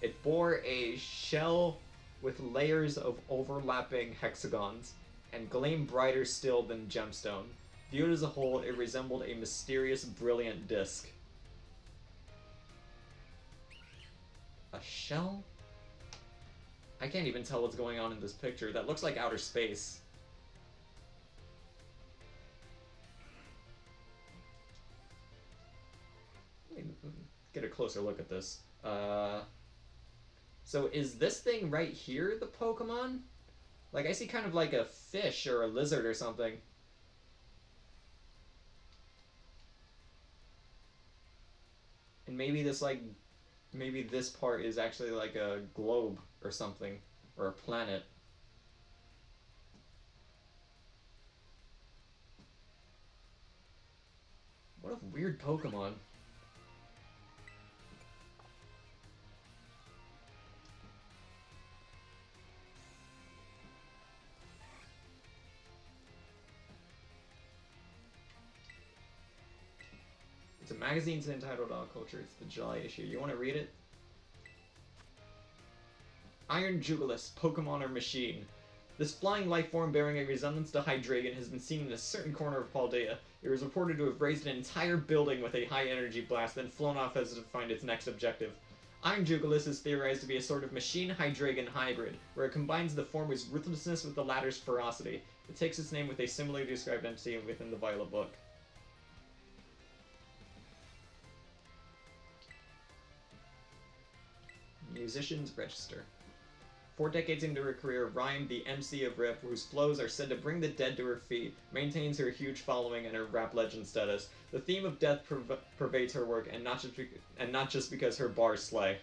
It bore a shell with layers of overlapping hexagons, and gleamed brighter still than gemstone. Viewed as a whole, it resembled a mysterious, brilliant disc. A shell? I can't even tell what's going on in this picture. That looks like outer space. Let me get a closer look at this. So is this thing right here the Pokemon? Like, I see kind of like a fish or a lizard or something. And maybe this, like, maybe this part is actually like a globe or something, or a planet. What a weird Pokemon. It's a magazine entitled Dog Culture. It's the July issue. You want to read it? Iron Jugulis, Pokemon or Machine. This flying life form bearing a resemblance to Hydreigon has been seen in a certain corner of Paldea. It was reported to have raised an entire building with a high-energy blast, then flown off as to find its next objective. Iron Jugulis is theorized to be a sort of machine-Hydreigon hybrid, where it combines the former's ruthlessness with the latter's ferocity. It takes its name with a similarly described entity within the Violet book. Musicians Register. 4 decades into her career, Rhyme, the MC of RIP, whose flows are said to bring the dead to her feet, maintains her huge following and her rap legend status. The theme of death pervades her work, and not just because her bars slay.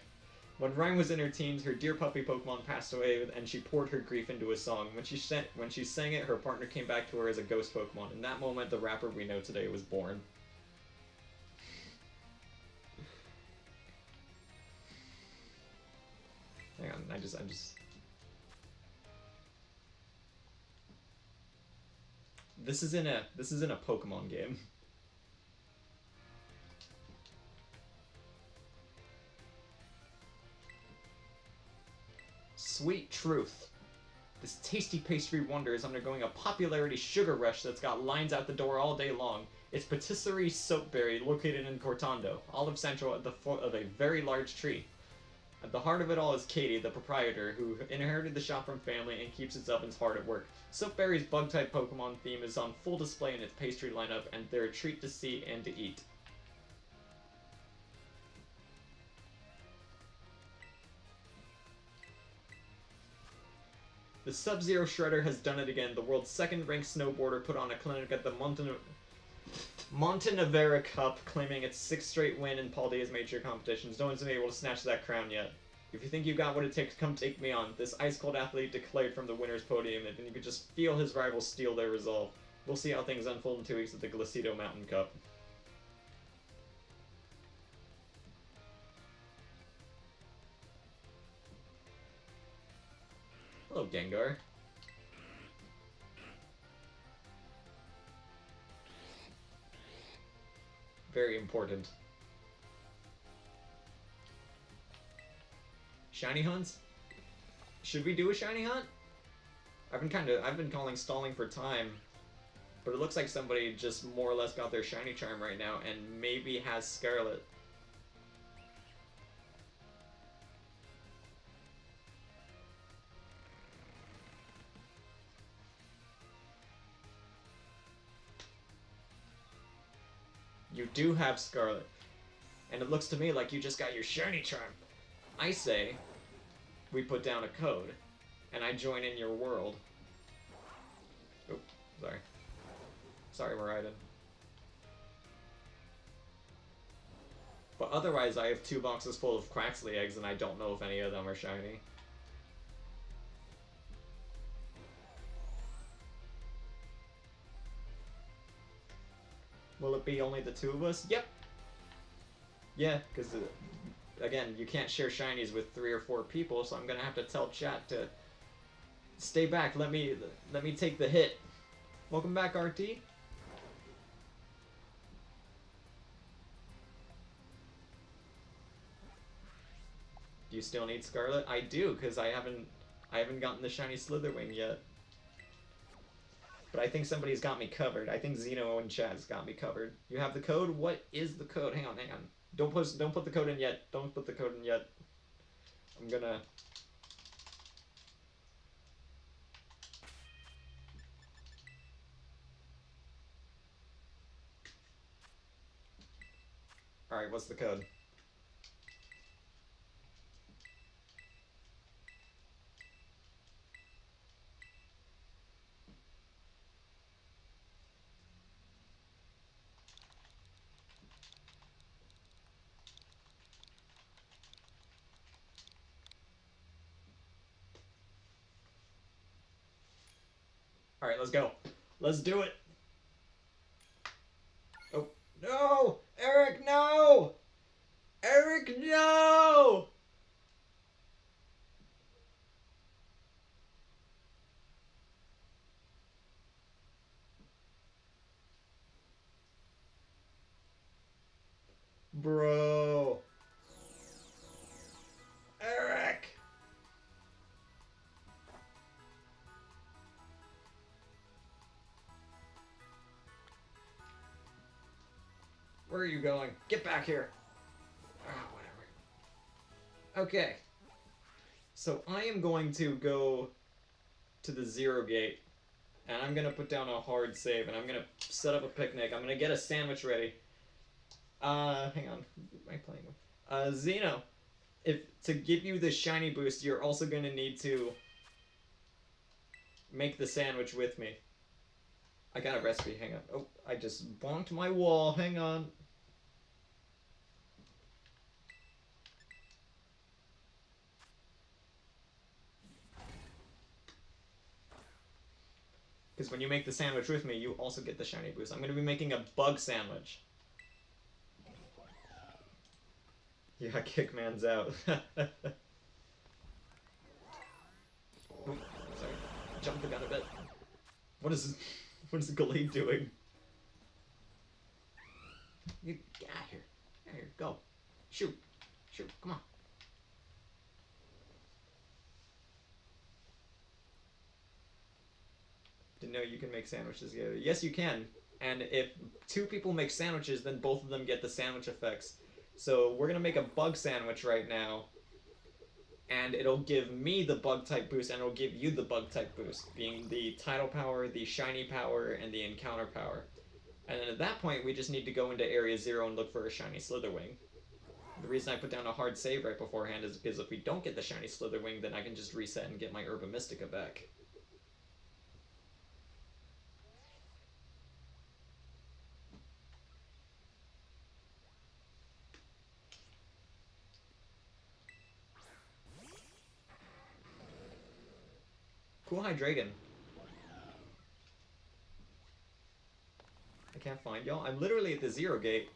When Rhyme was in her teens, her dear puppy Pokemon passed away, and she poured her grief into a song. When she sang it, her partner came back to her as a ghost Pokemon. In that moment, the rapper we know today was born. Hang on, I'm just... This is in a Pokemon game. Sweet Truth. This tasty pastry wonder is undergoing a popularity sugar rush that's got lines out the door all day long. It's patisserie soapberry located in Cortando, Olive Central at the foot of a very large tree. At the heart of it all is Katie, the proprietor, who inherited the shop from family and keeps its ovens hard at work. Soapberry's bug-type Pokemon theme is on full display in its pastry lineup, and they're a treat to see and to eat. The Sub-Zero Shredder has done it again. The world's second-ranked snowboarder put on a clinic at the Montenevera Cup, claiming its 6th straight win in Paldea's major competitions. No one's been able to snatch that crown yet. If you think you got what it takes, come take me on. This ice-cold athlete declared from the winner's podium, and you could just feel his rivals steal their resolve. We'll see how things unfold in 2 weeks at the Glacido Mountain Cup. Hello, Gengar. Very important. Shiny hunts? Should we do a shiny hunt? I've been calling stalling for time. But it looks like somebody just more or less got their shiny charm right now and maybe has Scarlet. You do have Scarlet. And it looks to me like you just got your shiny charm. I say we put down a code and I join in your world. Oh, sorry. Sorry, Miraiden. But otherwise, I have 2 boxes full of Quaxley eggs, and I don't know if any of them are shiny. Will it be only the 2 of us? Yep. Yeah, because, again, you can't share shinies with 3 or 4 people, so I'm gonna have to tell chat to stay back. Let me take the hit. Welcome back, RT. Do you still need Scarlet? I do, because I haven't gotten the shiny Slither Wing yet. But I think somebody's got me covered. I think Zeno and Chaz got me covered. You have the code? What is the code? Hang on, hang on. Don't put the code in yet. Don't put the code in yet. I'm gonna... Alright, what's the code? Alright, let's go. Let's do it! Oh, no! Eric, no! Eric, no! Bro. Eric! Where are you going? Get back here! Ah, whatever. Okay. So I am going to go to the 0 gate, and I'm gonna put down a hard save, and I'm gonna set up a picnic. I'm gonna get a sandwich ready. Hang on. Who am I playing with? Zeno. If to give you the shiny boost, you're also gonna need to make the sandwich with me. I got a recipe, hang on. Oh, I just bonked my wall, hang on. Because when you make the sandwich with me, you also get the shiny boost. I'm going to be making a bug sandwich. Yeah, Kickman's out. Ooh, sorry. Jump the gun a bit. What is Galeed doing? You get out of here. Get out of here. Go. Shoot. Shoot. Come on. Didn't know you can make sandwiches together. Yes, you can. And if 2 people make sandwiches, then both of them get the sandwich effects. So we're going to make a bug sandwich right now. And it'll give me the bug type boost, and it'll give you the bug type boost, being the title power, the shiny power, and the encounter power. And then at that point, we just need to go into Area 0 and look for a shiny Slither Wing. The reason I put down a hard save right beforehand is because if we don't get the shiny Slither Wing, then I can just reset and get my Herba Mystica back. Cool Hydreigon. I can't find y'all. I'm literally at the 0 gate.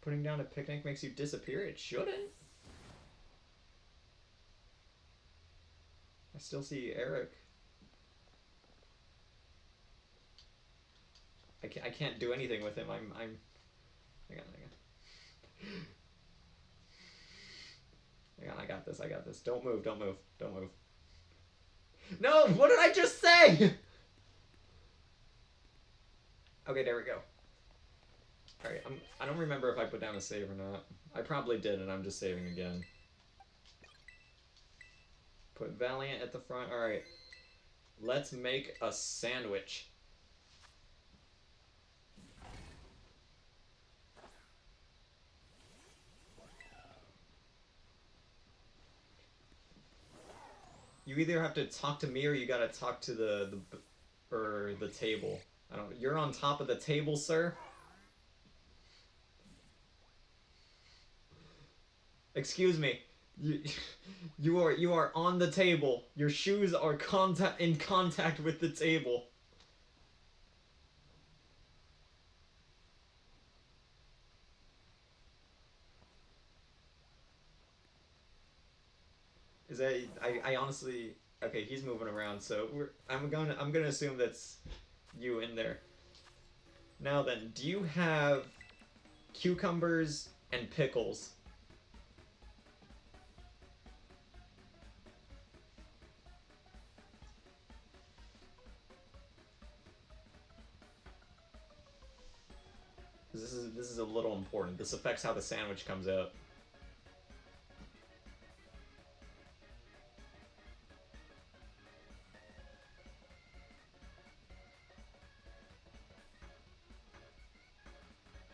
Putting down a picnic makes you disappear? It shouldn't. I still see Eric. I can't do anything with him. Hang on. got this. I got this. Don't move. Don't move. Don't move. No! What did I just say? Okay, there we go. Alright, I don't remember if I put down a save or not. I probably did, and I'm just saving again. Put Valiant at the front. Alright. Let's make a sandwich. You either have to talk to me or you gotta talk to the table. I don't. You're on top of the table, sir. Excuse me. You are on the table. Your shoes are in contact with the table. Is that I honestly okay, he's moving around, so I'm gonna assume that's you in there. Now then, do you have cucumbers and pickles? This is a little important. This affects how the sandwich comes out.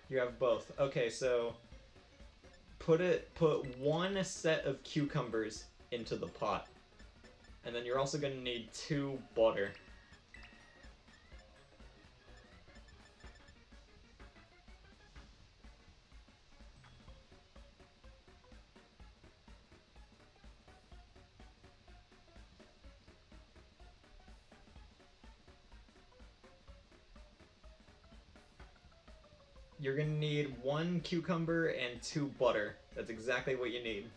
You have both. Okay, so put one set of cucumbers into the pot. And then you're also going to need 2 butter. You're gonna need 1 cucumber and 2 butter. That's exactly what you need.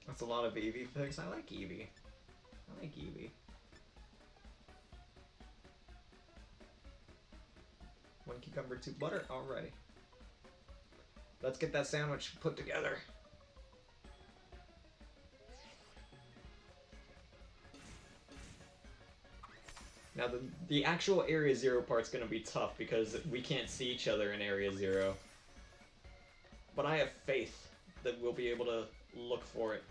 That's a lot of Eevee picks. I like Eevee. I like Eevee. 1 cucumber, 2 butter. Alrighty. Let's get that sandwich put together. Now the actual Area 0 part's gonna be tough because we can't see each other in Area 0. But I have faith that we'll be able to look for it.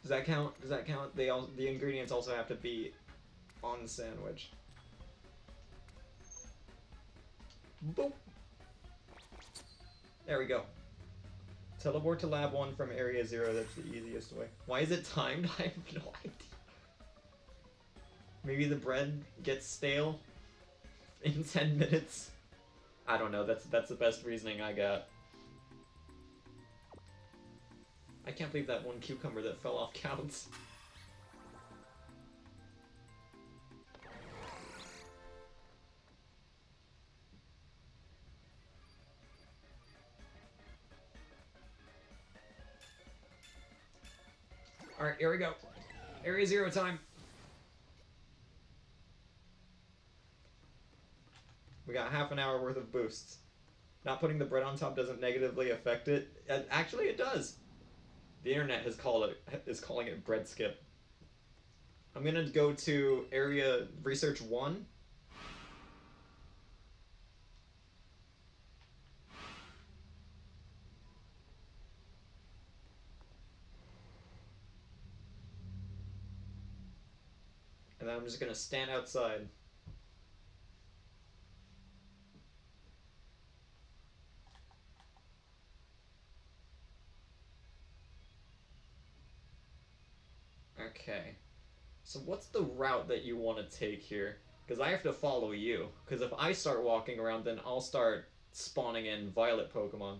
Does that count? Does that count? The ingredients also have to be on the sandwich. Boop. There we go. Teleport to Lab 1 from Area 0. That's the easiest way. Why is it timed? I have no idea. Maybe the bread gets stale in 10 minutes. I don't know. That's the best reasoning I got. I can't believe that 1 cucumber that fell off counts. Alright, here we go. Area 0 time. We got half an hour worth of boosts. Not putting the bread on top doesn't negatively affect it. Actually, it does. The internet is calling it bread skip. I'm gonna go to area research 1. And then I'm just gonna stand outside. Okay. So what's the route that you want to take here? Because I have to follow you. Because if I start walking around, then I'll start spawning in violet Pokemon.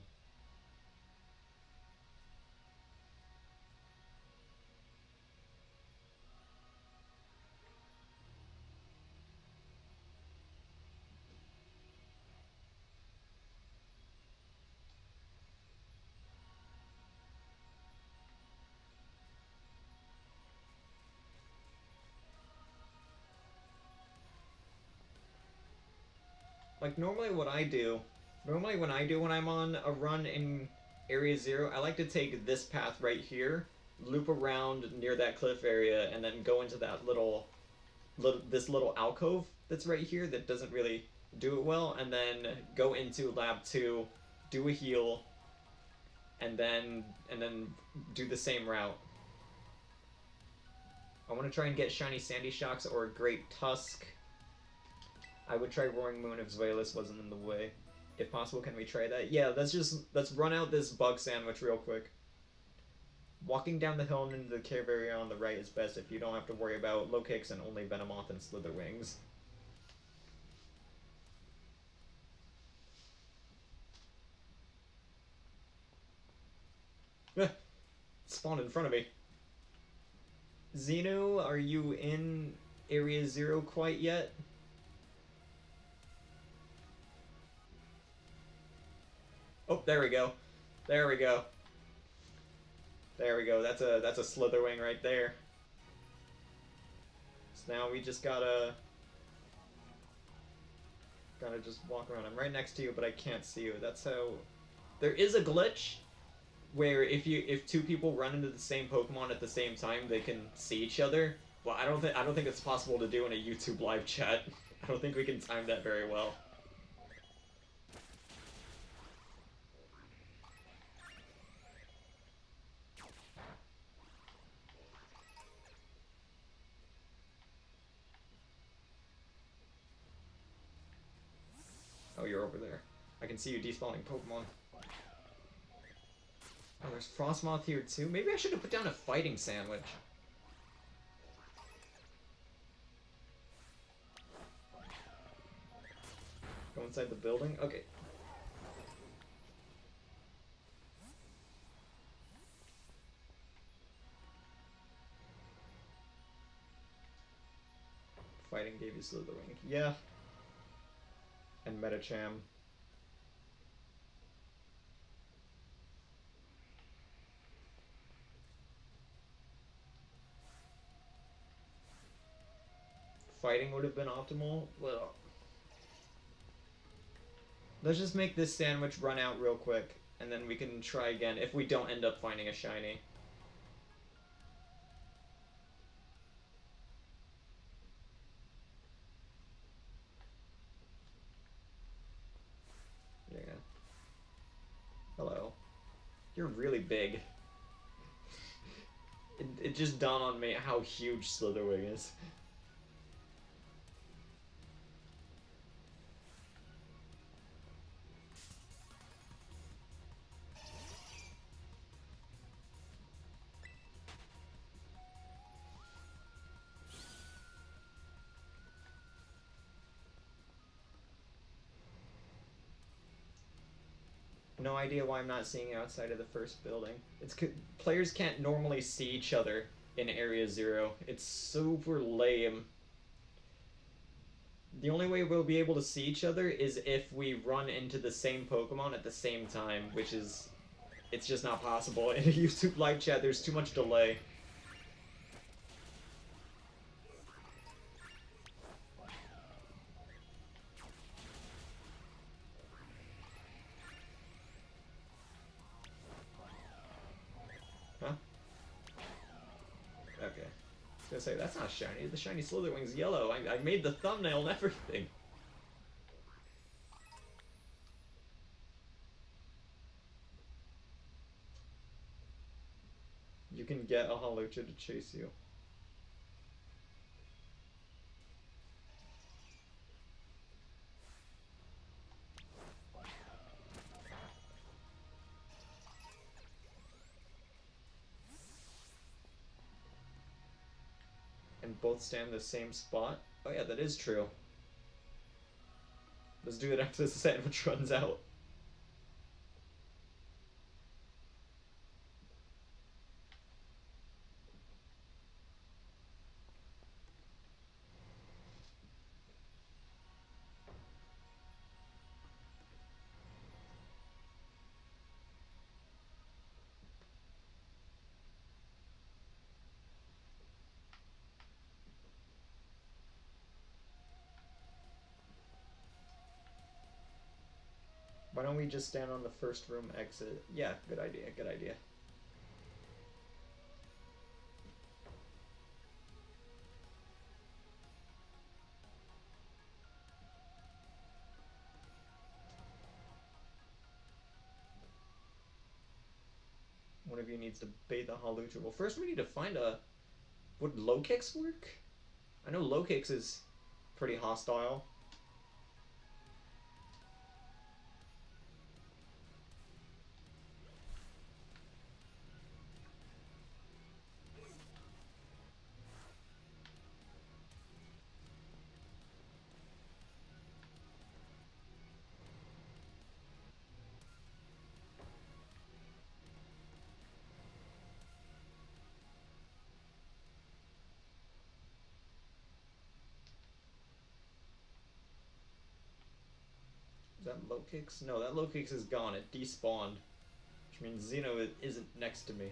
Like normally when I'm on a run in Area Zero, I like to take this path right here, loop around near that cliff area, and then go into that this little alcove that's right here that doesn't really do it well, and then go into Lab 2, do a heal, and then do the same route. I want to try and get shiny Sandy Shocks or a Great Tusk. I would try Roaring Moon if Zweilous wasn't in the way. If possible, can we try that? Yeah, let's run out this bug sandwich real quick. Walking down the hill and into the cave area on the right is best if you don't have to worry about low kicks and only Venomoth and Slither Wings. Spawned in front of me. Xeno, are you in Area Zero quite yet? Oh, there we go. There we go. There we go. That's a Slither Wing right there. So now we just gotta just walk around. I'm right next to you, but I can't see you. That's how. There is a glitch where if two people run into the same Pokemon at the same time, they can see each other. Well, I don't think it's possible to do in a YouTube live chat. I don't think we can time that very well. Oh, you're over there. I can see you despawning Pokemon. Oh, there's Frostmoth here too. Maybe I should have put down a fighting sandwich. Go inside the building? Okay. Fighting gave you Slither Wing. Yeah. And Metacham. Fighting would have been optimal. Well, let's just make this sandwich run out real quick, and then we can try again if we don't end up finding a shiny. Yeah. Hello. You're really big. It just dawned on me how huge Slither Wing is. No idea why I'm not seeing outside of the first building. Players can't normally see each other in Area Zero. It's super lame. The only way we'll be able to see each other is if we run into the same Pokemon at the same time, which is... it's just not possible. In a YouTube live chat, there's too much delay. Huh? Okay. I was gonna say, that's not shiny. The shiny Slither Wing's yellow. I made the thumbnail and everything. You can get a Holocha to chase you. and both stand in the same spot. Oh yeah, that is true. Let's do it after the sandwich runs out. Why don't we just stand on the first room exit? Yeah, good idea, good idea. One of you needs to bait the Halucha. Well, first we need to find a... Would low kicks work? I know low kicks is pretty hostile. Is that low kicks? No, that low kicks is gone. It despawned. Which means Xeno isn't next to me.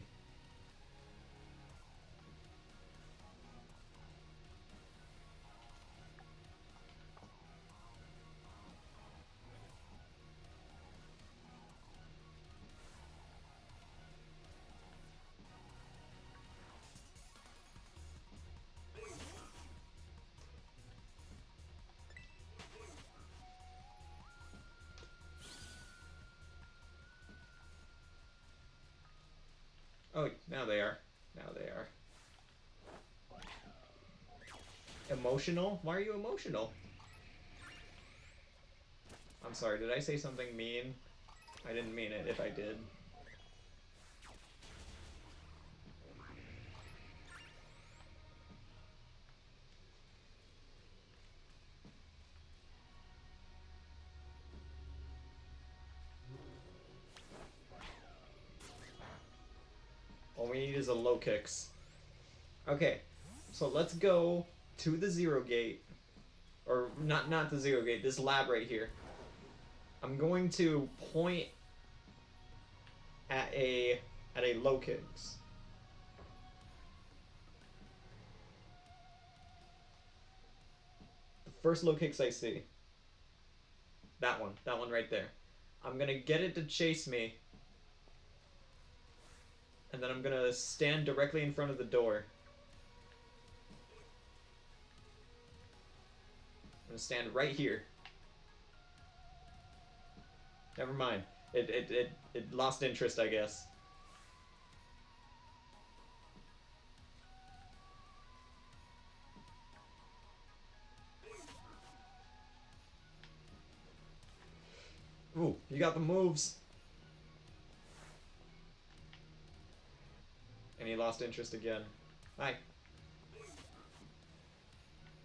Oh, now they are. Now they are. Emotional? Why are you emotional? I'm sorry, did I say something mean? I didn't mean it if I did. All we need is a low kicks. Okay, so let's go to the zero gate. Or not the zero gate, this lab right here. I'm going to point at a low kicks. The first low kicks I see. That one right there. I'm gonna get it to chase me. And then I'm gonna stand directly in front of the door. I'm gonna stand right here. Never mind. It lost interest, I guess. Ooh, you got the moves. And he lost interest again. Hi.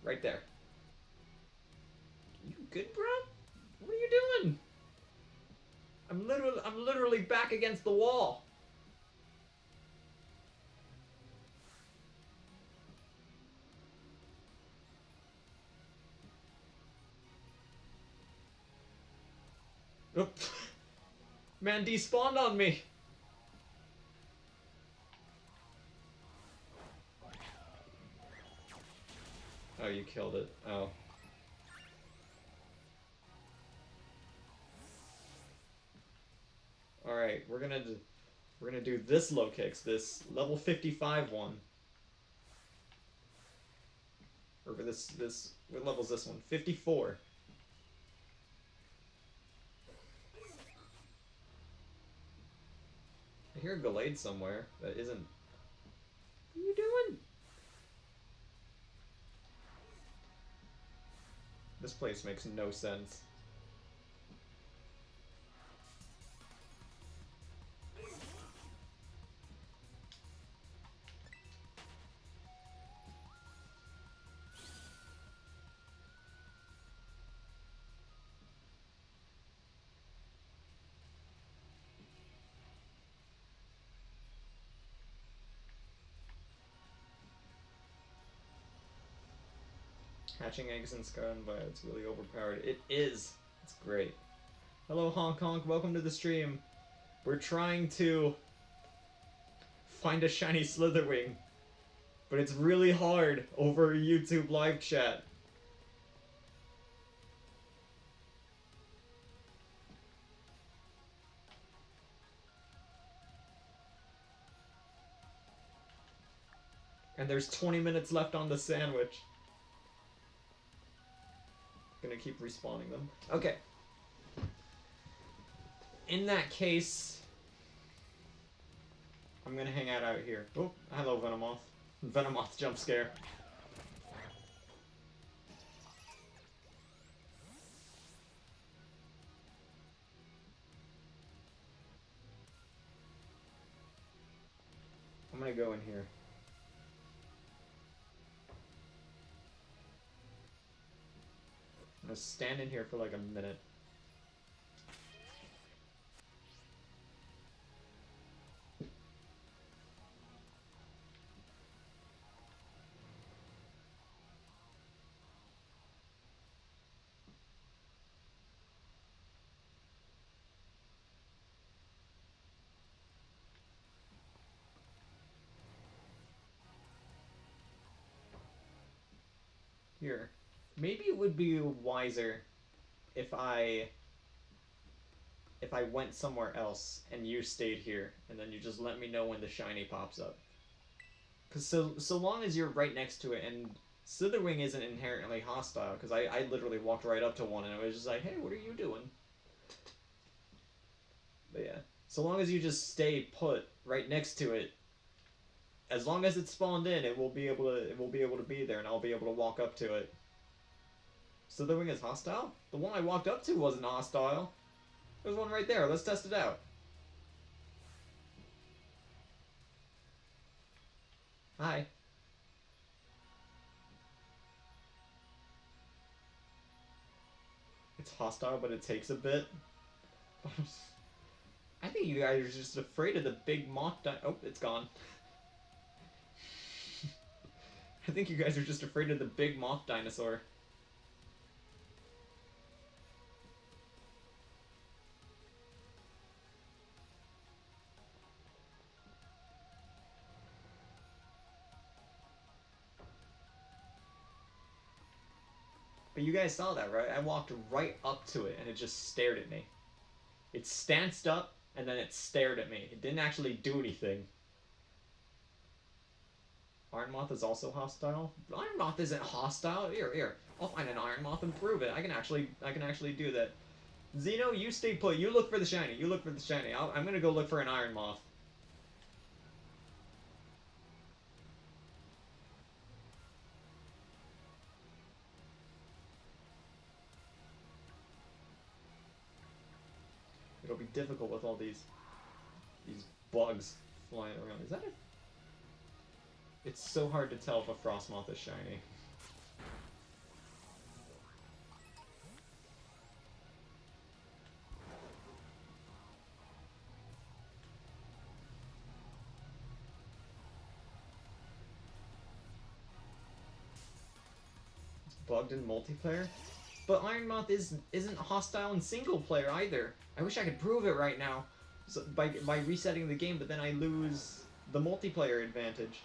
Right there. You good, bro? What are you doing? I'm literally back against the wall. Oop. Man despawned on me. Oh, you killed it. Oh. All right, we're gonna do this low kicks, this level 55 one. Or this what level's this one? 54. I hear a Gallade somewhere that isn't. What are you doing? This place makes no sense. Hatching eggs in Skyrim, but it's really overpowered. It is. It's great. Hello, Honk Honk. Welcome to the stream. We're trying to find a shiny Slither Wing, but it's really hard over YouTube live chat. And there's 20 minutes left on the sandwich. Gonna keep respawning them. Okay. In that case, I'm gonna hang out here. Oh, hello, Venomoth. Venomoth jump scare. I'm gonna go in here. I'm gonna stand in here for like a minute. Here. Maybe it would be wiser if I went somewhere else and you stayed here, and then you just let me know when the shiny pops up. Because so long as you're right next to it, and Slither Wing isn't inherently hostile, because I literally walked right up to one and it was just like, hey, what are you doing? But yeah, so long as you just stay put right next to it, as long as it's spawned in, it will be able to be there, and I'll be able to walk up to it. Slither Wing is hostile? The one I walked up to wasn't hostile. There's one right there. Let's test it out. Hi. It's hostile, but it takes a bit. I think you guys are just afraid of the big moth oh, it's gone. I think you guys are just afraid of the big moth dinosaur. But you guys saw that, right? I walked right up to it and it just stared at me. It stanced up and then it stared at me. It didn't actually do anything. Iron Moth is also hostile? Iron Moth isn't hostile. Here. I'll find an Iron Moth and prove it. I can actually do that. Xeno, you stay put. You look for the shiny. I'm gonna go look for an Iron Moth. It'll be difficult with all these bugs flying around. Is that it? It's so hard to tell if a Frost Moth is shiny. It's bugged in multiplayer? But Iron Moth isn't hostile in single player either. I wish I could prove it right now, so by resetting the game, but then I lose the multiplayer advantage.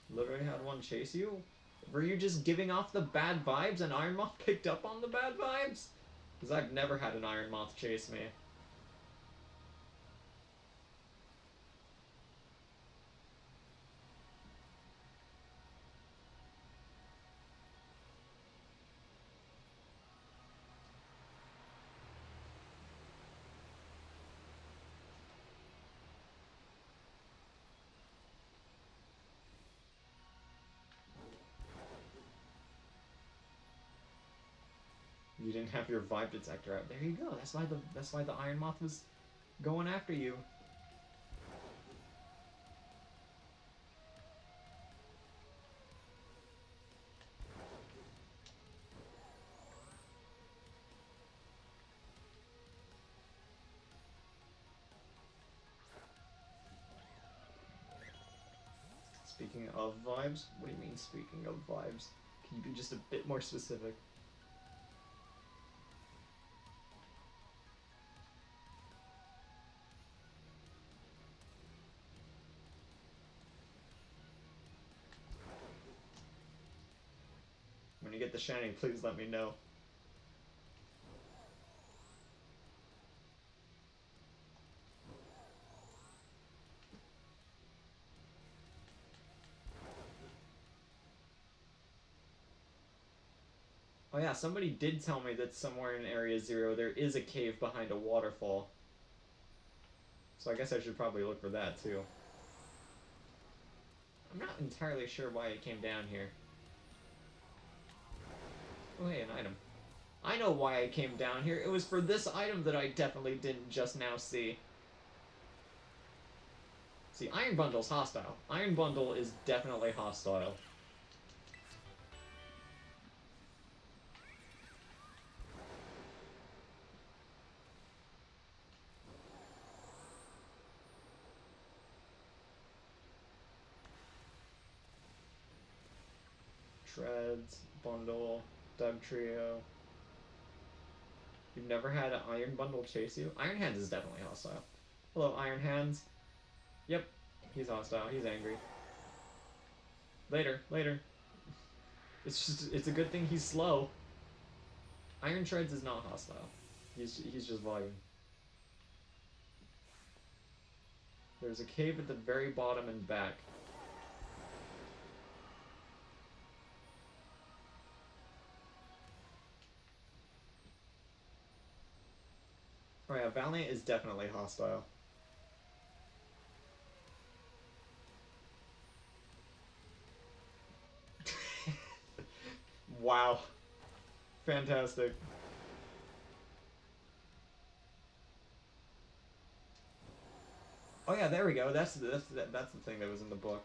Literally had one chase you? Were you just giving off the bad vibes and Iron Moth picked up on the bad vibes? Because I've never had an Iron Moth chase me. You didn't have your vibe detector out. There you go. That's why the Iron Moth was going after you. Speaking of vibes? What do you mean, speaking of vibes? Can you be just a bit more specific? When you get the shiny, please let me know. Oh yeah, somebody did tell me that somewhere in Area 0 there is a cave behind a waterfall. So I guess I should probably look for that too. I'm not entirely sure why it came down here. Oh hey, an item. I know why I came down here. It was for this item that I definitely didn't just now see. See, Iron Bundle's hostile. Iron Bundle is definitely hostile. Shreds, Bundle, Doug Trio. You've never had an Iron Bundle chase you? Iron Hands is definitely hostile. Hello, Iron Hands. Yep, he's hostile. He's angry. Later, later. It's a good thing he's slow. Iron Shreds is not hostile. He's just volume. There's a cave at the very bottom and back. Oh yeah, Valiant is definitely hostile. Wow. Fantastic. Oh yeah, there we go. That's the thing that was in the book.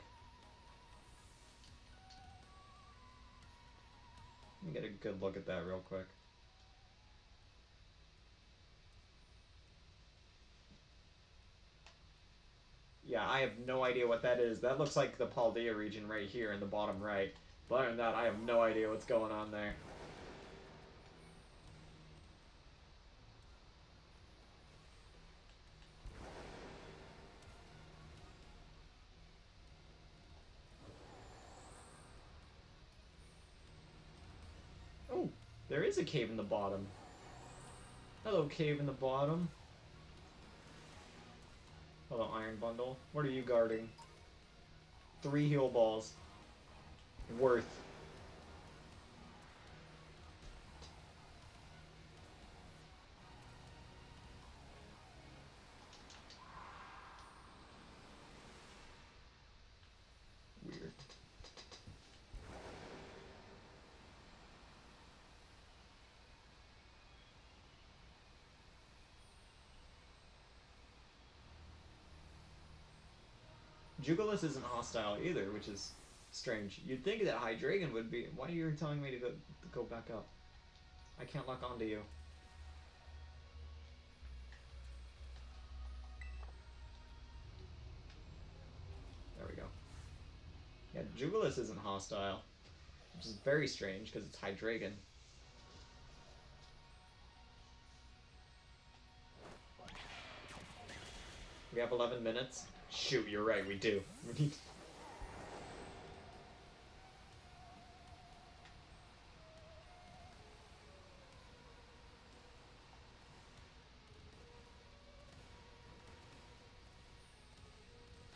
Let me get a good look at that real quick. Yeah, I have no idea what that is. That looks like the Paldea region right here in the bottom right. But other than that, I have no idea what's going on there. Oh, there is a cave in the bottom. Hello, cave in the bottom. Hello, Iron Bundle. What are you guarding? 3 heal balls. Worth. Weird. Jugulis isn't hostile either, which is strange. You'd think that Hydreigon would be. Why are you telling me to go back up? I can't lock onto you. There we go. Yeah, Jugulis isn't hostile, which is very strange because it's Hydreigon. We have 11 minutes. Shoot, you're right, we do.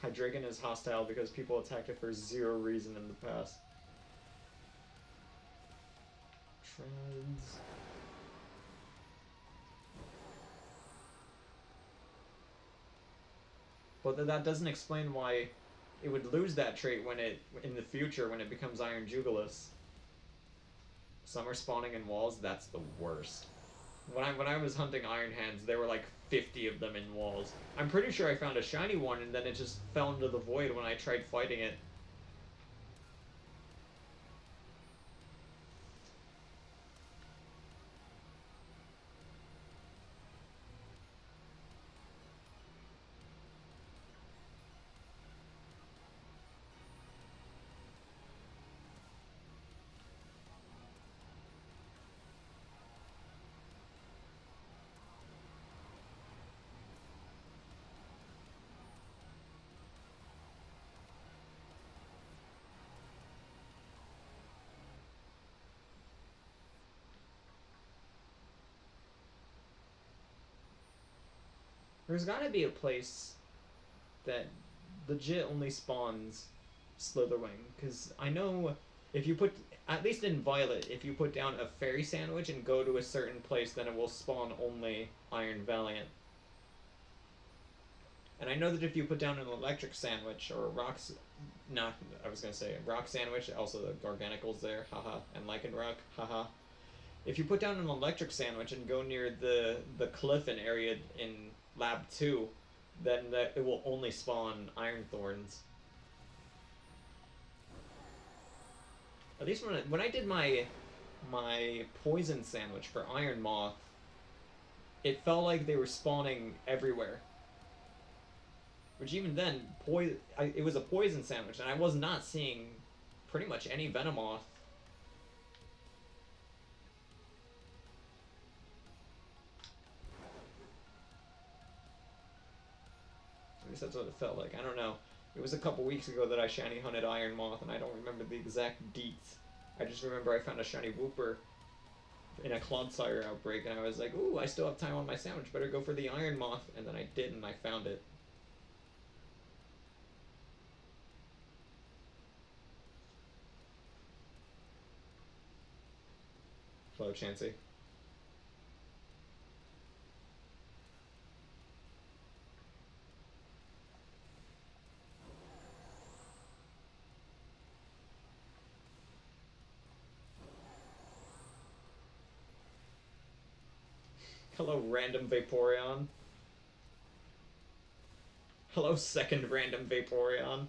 Hydreigon is hostile because people attacked it for 0 reason in the past. Treads. But that doesn't explain why it would lose that trait when in the future when it becomes Iron Jugulis. Some are spawning in walls. That's the worst. When I was hunting Iron Hands, there were like 50 of them in walls. I'm pretty sure I found a shiny one and then it just fell into the void when I tried fighting it. There's gotta be a place that legit only spawns Slither Wing, because I know if you put, at least in Violet, if you put down a fairy sandwich and go to a certain place, then it will spawn only Iron Valiant. And I know that if you put down an electric sandwich or a rocks, not, I was gonna say rock sandwich, also the Garganicle's there, haha, and Lycanroc, haha. If you put down an electric sandwich and go near the cliff and area in Lab 2, then it will only spawn Iron Thorns. At least when I did my poison sandwich for Iron Moth, it felt like they were spawning everywhere. Which even then, it was a poison sandwich, and I was not seeing pretty much any Venomoth. At least that's what it felt like. I don't know. It was a couple weeks ago that I shiny hunted Iron Moth, and I don't remember the exact deets. I just remember I found a shiny Wooper in a Clodsire outbreak, and I was like, ooh, I still have time on my sandwich, better go for the Iron Moth, and then I did, and I found it. Hello, Chansey. Hello, random Vaporeon. Hello, second random Vaporeon.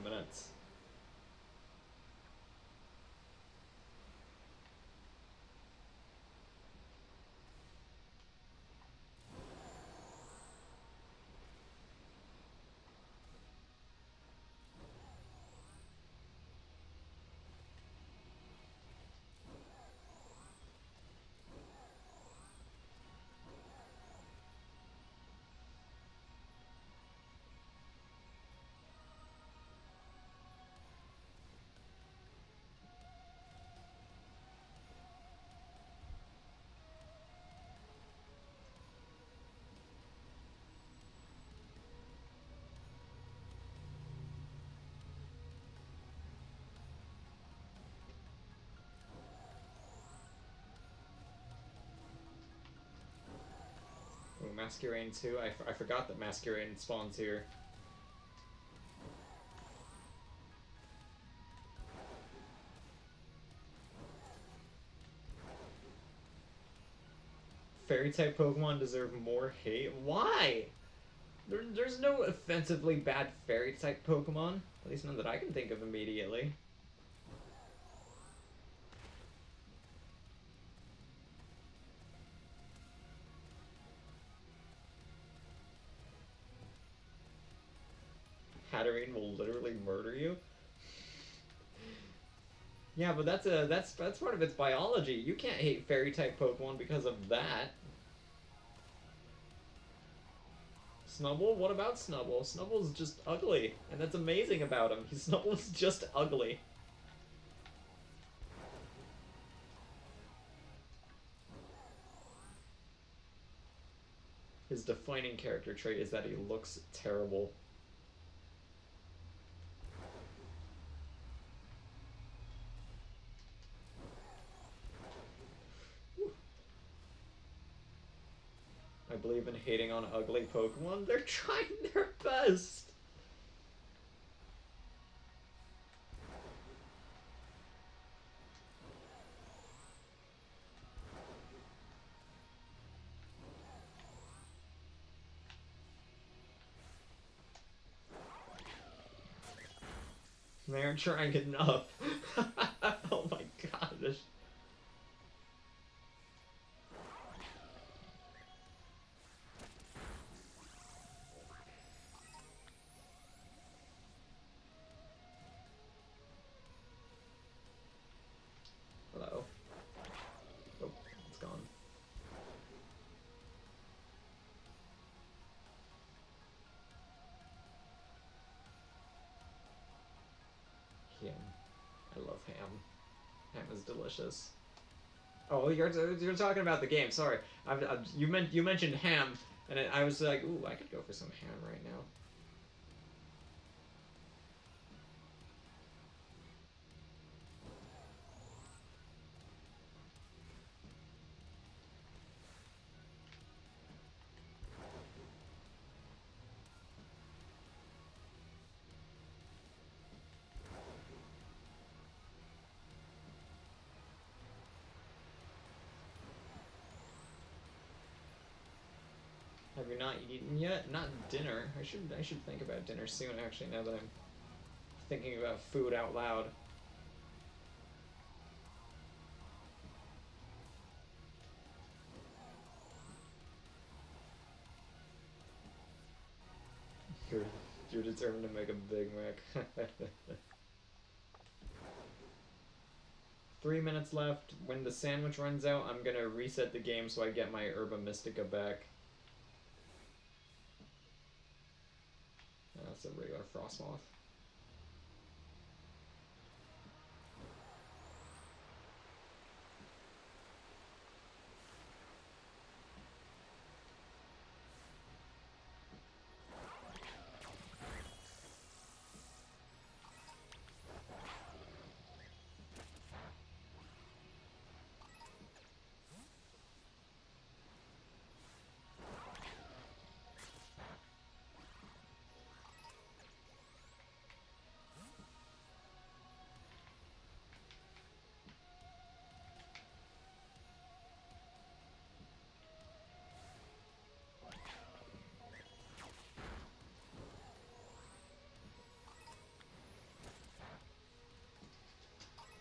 Minutes. Ooh, Masquerain too. I forgot that Masquerain spawns here. Fairy-type Pokemon deserve more hate? Why? There's no offensively bad Fairy-type Pokemon. At least none that I can think of immediately. Hatterene will literally murder you? Yeah, but that's part of its biology. You can't hate Fairy-type Pokemon because of that. Snubbull? What about Snubbull? Snubble's just ugly, and that's amazing about him. Snubble's just ugly. His defining character trait is that he looks terrible. I believe in hating on ugly Pokemon. They're trying their best. They aren't trying enough. Oh my gosh. Ham is delicious. Oh, you're talking about the game. Sorry, you mentioned ham, and I was like, ooh, I could go for some ham right now. Have you not eaten yet? Not dinner. I should think about dinner soon. Actually, now that I'm thinking about food out loud. You're, you're determined to make a Big Mac. 3 minutes left. When the sandwich runs out, I'm gonna reset the game so I get my Herba Mystica back. That's a regular Frostmoth.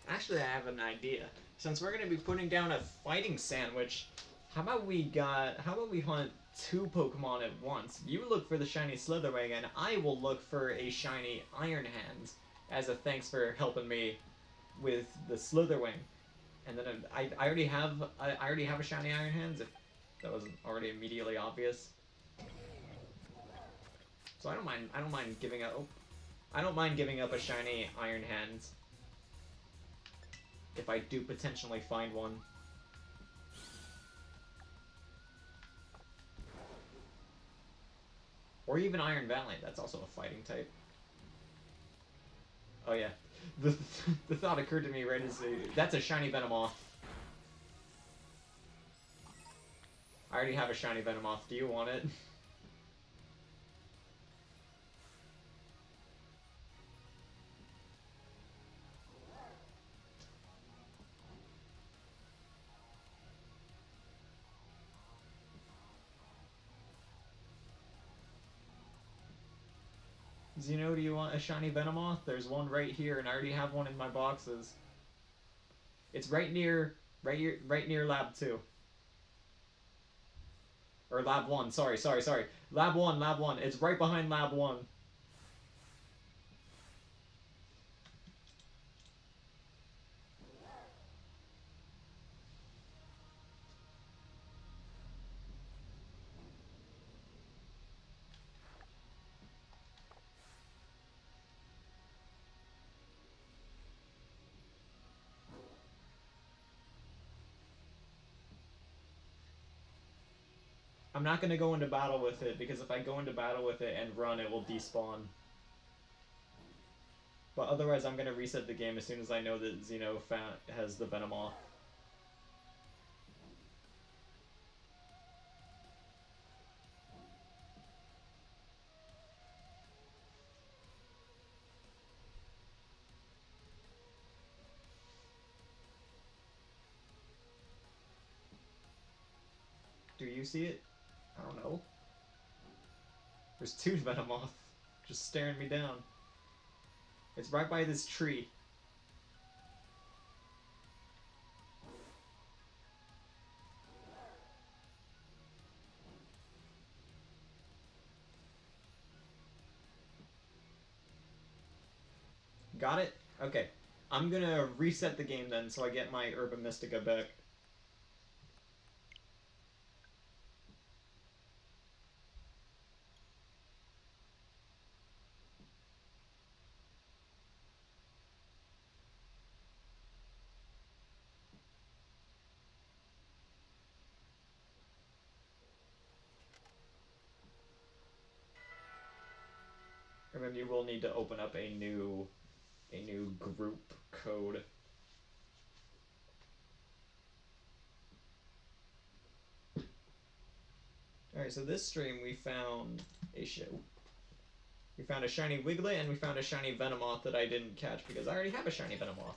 Actually, I have an idea. Since we're gonna be putting down a fighting sandwich, how about we hunt two Pokemon at once? You look for the shiny Slither Wing, and I will look for a shiny Iron Hands as a thanks for helping me with the Slither Wing. And then I already have a shiny Iron Hands. If that wasn't already immediately obvious, so I don't mind giving up. Oh, I don't mind giving up a shiny Iron Hands if I do potentially find one. Or even Iron Valley, that's also a fighting type. Oh yeah. The, the thought occurred to me right as that's a shiny Venomoth. I already have a shiny Venomoth. Do you want it? Zeno, do you want a shiny Venomoth? There's one right here, and I already have one in my boxes. It's right near Lab 2. Or Lab 1, sorry. Lab 1. It's right behind Lab 1. I'm not gonna go into battle with it, because if I go into battle with it and run, it will despawn. But otherwise, I'm gonna reset the game as soon as I know that Zeno has the Venomoth. Do you see it? I don't know. There's two Venomoth just staring me down. It's right by this tree. Got it? Okay. I'm gonna reset the game then so I get my Herba Mystica back. Remember, you will need to open up a new group code. Alright, so this stream we found a show. We found a shiny Wiglet and we found a shiny Venomoth that I didn't catch because I already have a shiny Venomoth.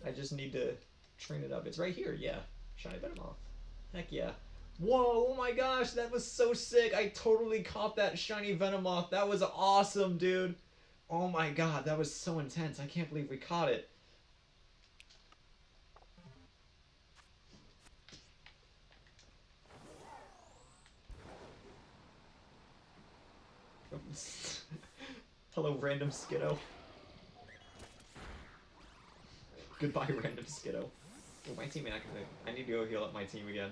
I just need to train it up. It's right here, yeah. Shiny Venomoth. Heck yeah. Whoa, oh my gosh, that was so sick. I totally caught that shiny Venomoth. That was awesome, dude. Oh my god, that was so intense. I can't believe we caught it. Hello, random Skiddo. Goodbye, random Skiddo. Oh, my teammate activated. I need to go heal up my team again.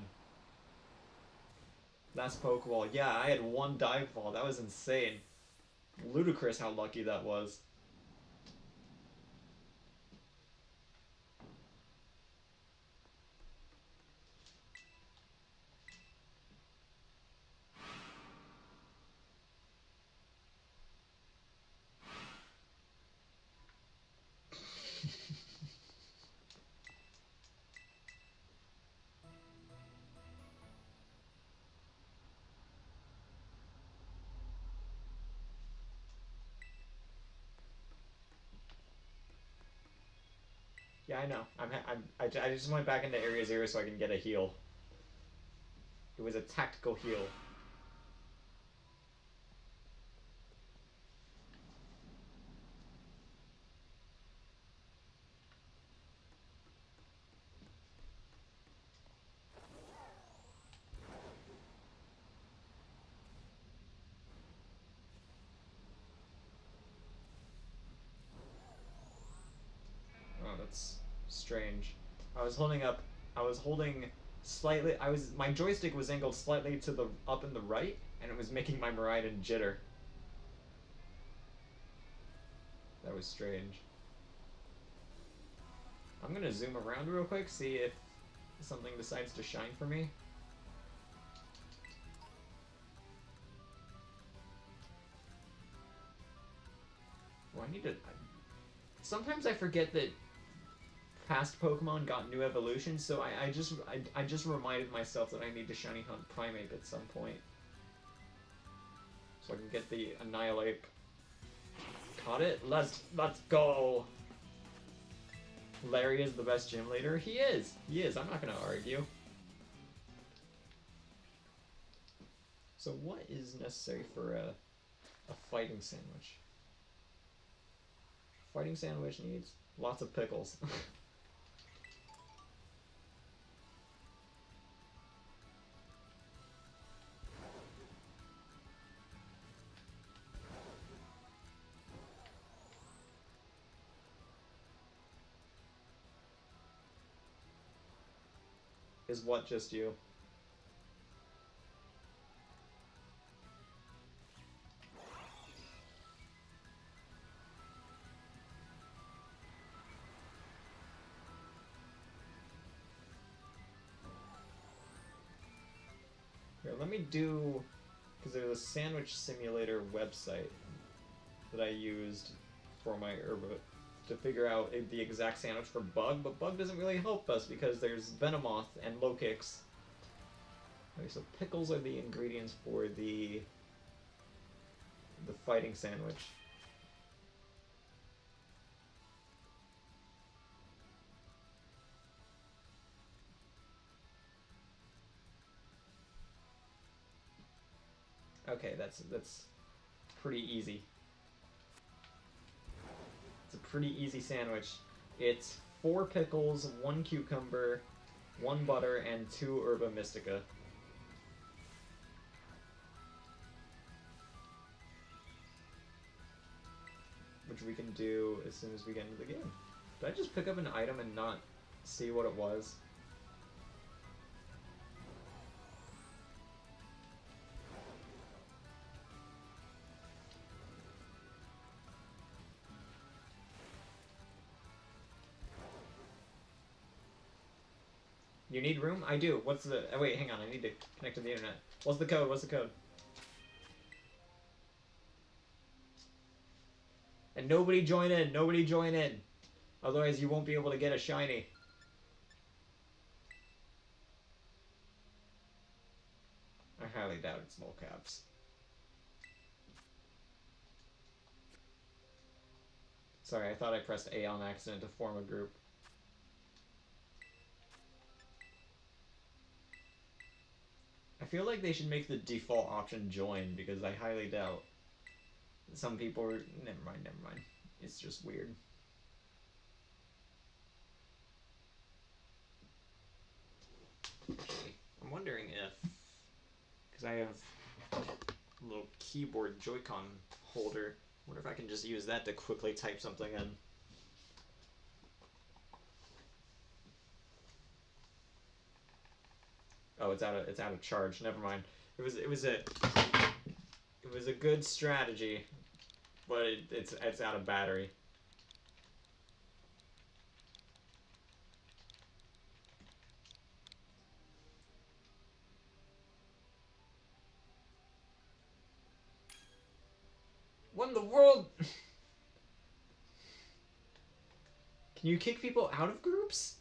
Last Pokeball. Yeah, I had one dive ball. That was insane. Ludicrous how lucky that was. Yeah, I know. I just went back into Area 0 so I can get a heal. It was a tactical heal. Oh, that's strange. I was holding slightly, my joystick was angled slightly to the up and the right, and it was making my Miraidon jitter. That was strange. I'm gonna zoom around real quick, see if something decides to shine for me. Well, I need to... Sometimes I forget that past Pokemon got new evolutions, so I just reminded myself that I need to shiny hunt Primeape at some point. So I can get the Annihilate. Caught it? Let's go! Larry is the best gym leader? He is! He is, I'm not gonna argue. So what is necessary for a fighting sandwich? Fighting sandwich needs lots of pickles. Is what just you? Here, let me do... Because there's a sandwich simulator website that I used for my herb to figure out the exact sandwich for Bug, but Bug doesn't really help us because there's Venomoth and Lokix. Okay, so pickles are the ingredients for the fighting sandwich. Okay, that's pretty easy. It's a pretty easy sandwich. It's 4 pickles, 1 cucumber, 1 butter, and 2 Herba Mystica. Which we can do as soon as we get into the game. Did I just pick up an item and not see what it was? You need room? I do. What's the... Oh, wait, hang on. I need to connect to the internet. What's the code? What's the code? And nobody join in. Nobody join in. Otherwise, you won't be able to get a shiny. I highly doubt it's mole-caps. Sorry, I thought I pressed A on accident to form a group. I feel like they should make the default option join, because I highly doubt some people are... Never mind, never mind. It's just weird. Actually, I'm wondering if... Because I have a little keyboard Joy-Con holder. I wonder if I can just use that to quickly type something in. Oh, it's out of charge. Never mind. It was a good strategy, but it's out of battery. What in the world? Can you kick people out of groups?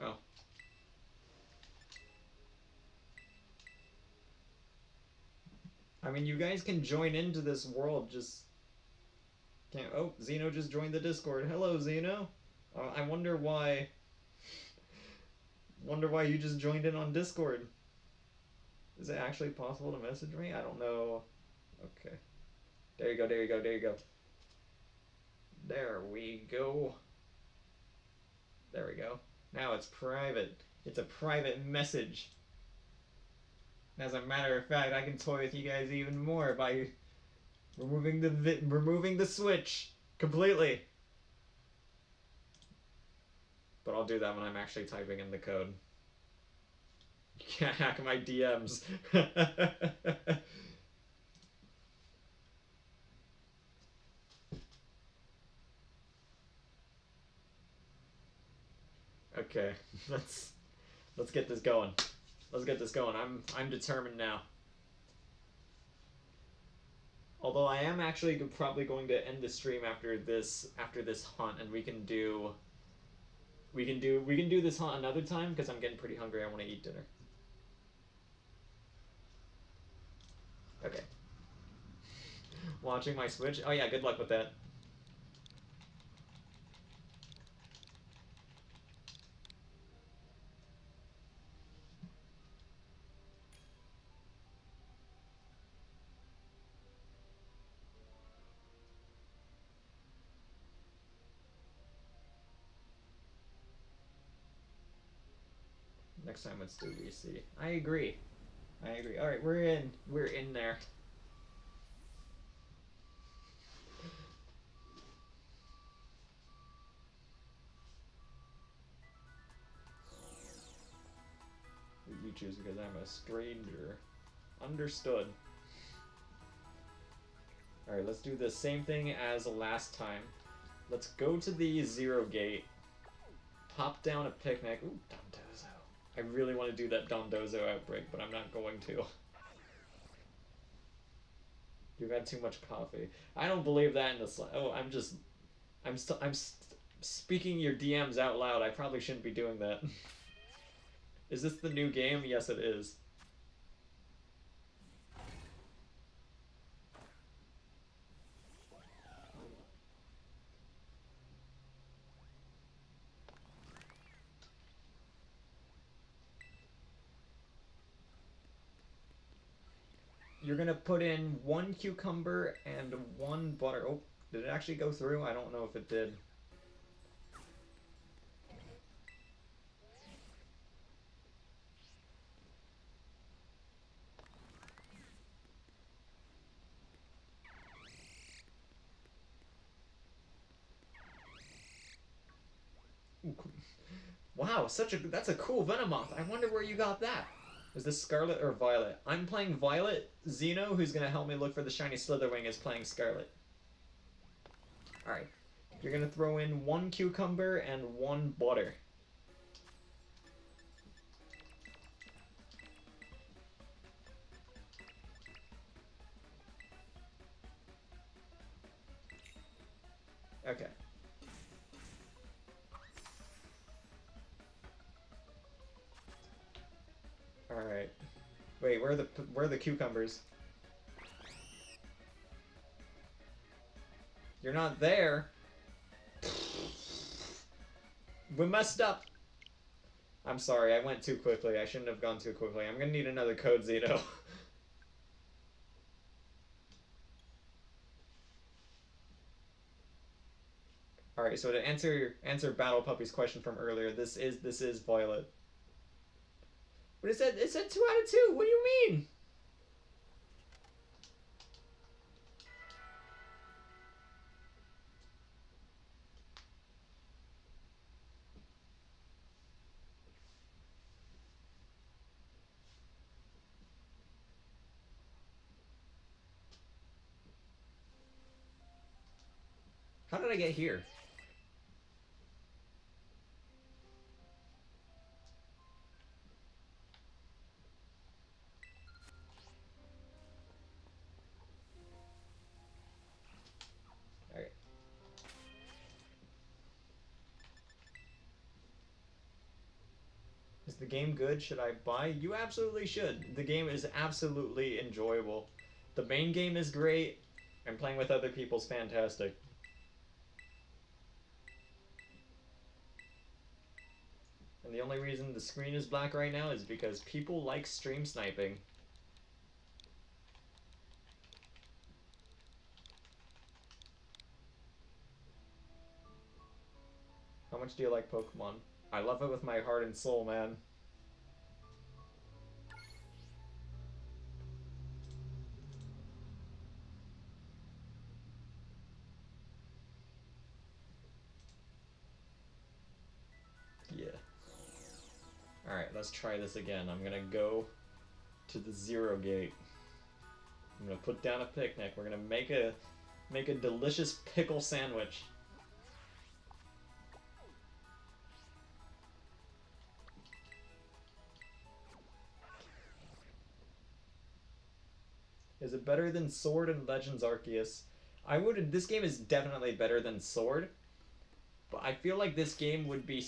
Oh. I mean, you guys can join into this world, just... Can't... Oh, Xeno just joined the Discord. Hello, Xeno. I wonder why... Wonder why you just joined in on Discord. Is it actually possible to message me? I don't know. Okay. There you go, there you go, there you go. There we go. There we go. Now it's private. It's a private message. As a matter of fact, I can toy with you guys even more by removing the switch completely. But I'll do that when I'm actually typing in the code. You can't hack my DMs. Okay, let's get this going. Let's get this going. I'm determined now. Although I am actually probably going to end the stream after this hunt, and we can do this hunt another time because I'm getting pretty hungry. I want to eat dinner. Okay. Watching my Switch. Oh yeah, good luck with that. Next time let's do VC. I agree. I agree. All right, we're in there. You choose because I'm a stranger. Understood. Alright, let's do the same thing as last time. Let's go to the 0 gate. Pop down a picnic. Ooh, Dondozo. I really want to do that Dondozo outbreak, but I'm not going to. You've had too much coffee. I don't believe that in the Oh, I'm speaking your DMs out loud. I probably shouldn't be doing that. Is this the new game? Yes, it is. You're gonna put in 1 cucumber and 1 butter. Oh, did it actually go through? I don't know if it did. Ooh, wow, that's a cool Venomoth. I wonder where you got that. Is this Scarlet or Violet? I'm playing Violet. Xeno, who's gonna help me look for the shiny Slither Wing, is playing Scarlet. Alright. You're gonna throw in 1 cucumber and 1 butter. Okay. Alright. Wait, where are the cucumbers? You're not there. We messed up. I'm sorry, I went too quickly. I shouldn't have gone too quickly. I'm gonna need another code, Zito. Alright, so to answer Battle Puppy's question from earlier, this is Violet. But it said 2 out of 2. What do you mean? How did I get here? Alright. Is the game good? Should I buy? You absolutely should. The game is absolutely enjoyable. The main game is great, and playing with other people's fantastic. And the only reason the screen is black right now is because people like stream sniping. How much do you like Pokemon? I love it with my heart and soul, man. Yeah. Alright, let's try this again. I'm gonna go to the 0 gate. I'm gonna put down a picnic. We're gonna make a delicious pickle sandwich. Is it better than Sword and Legends Arceus? This game is definitely better than Sword, but I feel like this game would be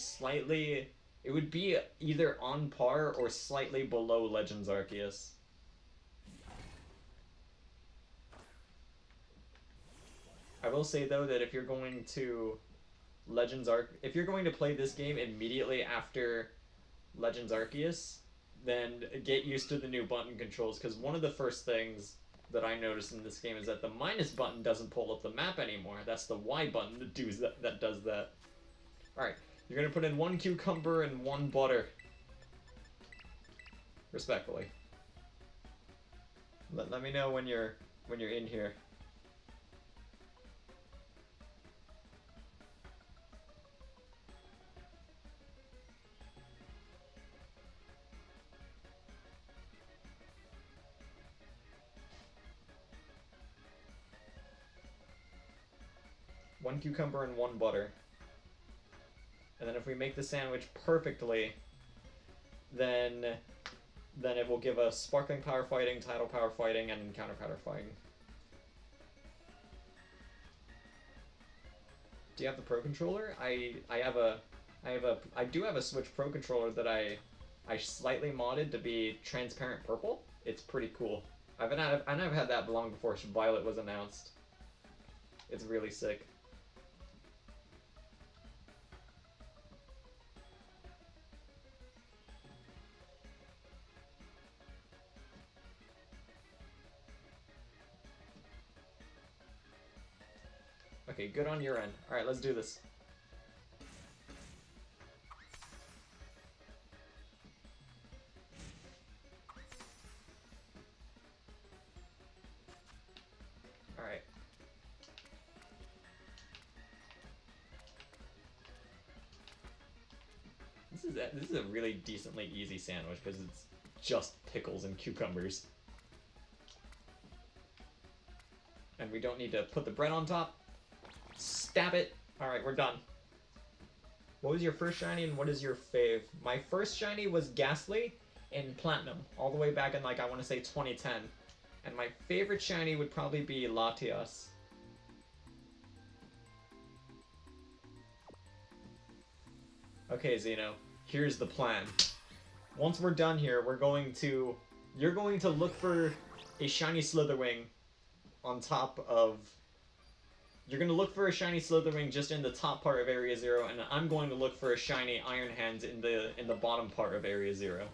it would be either on par or slightly below Legends Arceus. I will say though that if you're going to if you're going to play this game immediately after Legends Arceus, then get used to the new button controls, because one of the first things that I noticed in this game is that the minus button doesn't pull up the map anymore. That's the Y button that does that. Alright, you're gonna put in 1 cucumber and 1 butter. Respectfully. Let me know when you're in here. One cucumber and 1 butter. And then if we make the sandwich perfectly, then it will give us Sparkling Power Fighting, Tidal Power Fighting, and Counter Power Fighting. Do you have the Pro Controller? I do have a Switch Pro Controller that I slightly modded to be transparent purple. It's pretty cool. I've had that long before Violet was announced. It's really sick. Okay, good on your end. Alright, let's do this. Alright. This is a really decently easy sandwich because it's just pickles and cucumbers. And we don't need to put the bread on top. Stab it. Alright, we're done. What was your first shiny and what is your fave? My first shiny was Ghastly in Platinum, all the way back in, like, I want to say 2010. And my favorite shiny would probably be Latias. Okay, Zeno, here's the plan. Once we're done here, you're going to look for a shiny Slither Wing on top of... You're going to look for a shiny Slither Wing just in the top part of Area 0, and I'm going to look for a shiny Iron Hand in the bottom part of Area 0.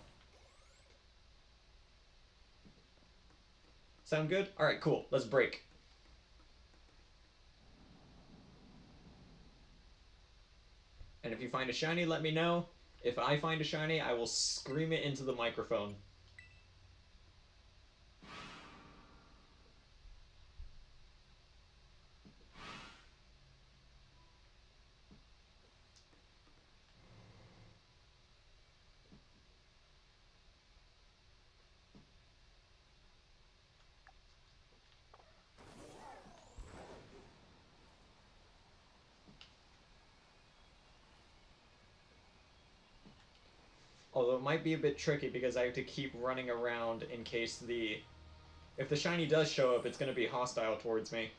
Sound good? Alright, cool. Let's break. And if you find a shiny, let me know. If I find a shiny, I will scream it into the microphone. Although it might be a bit tricky because I have to keep running around in case if the shiny does show up, it's going to be hostile towards me.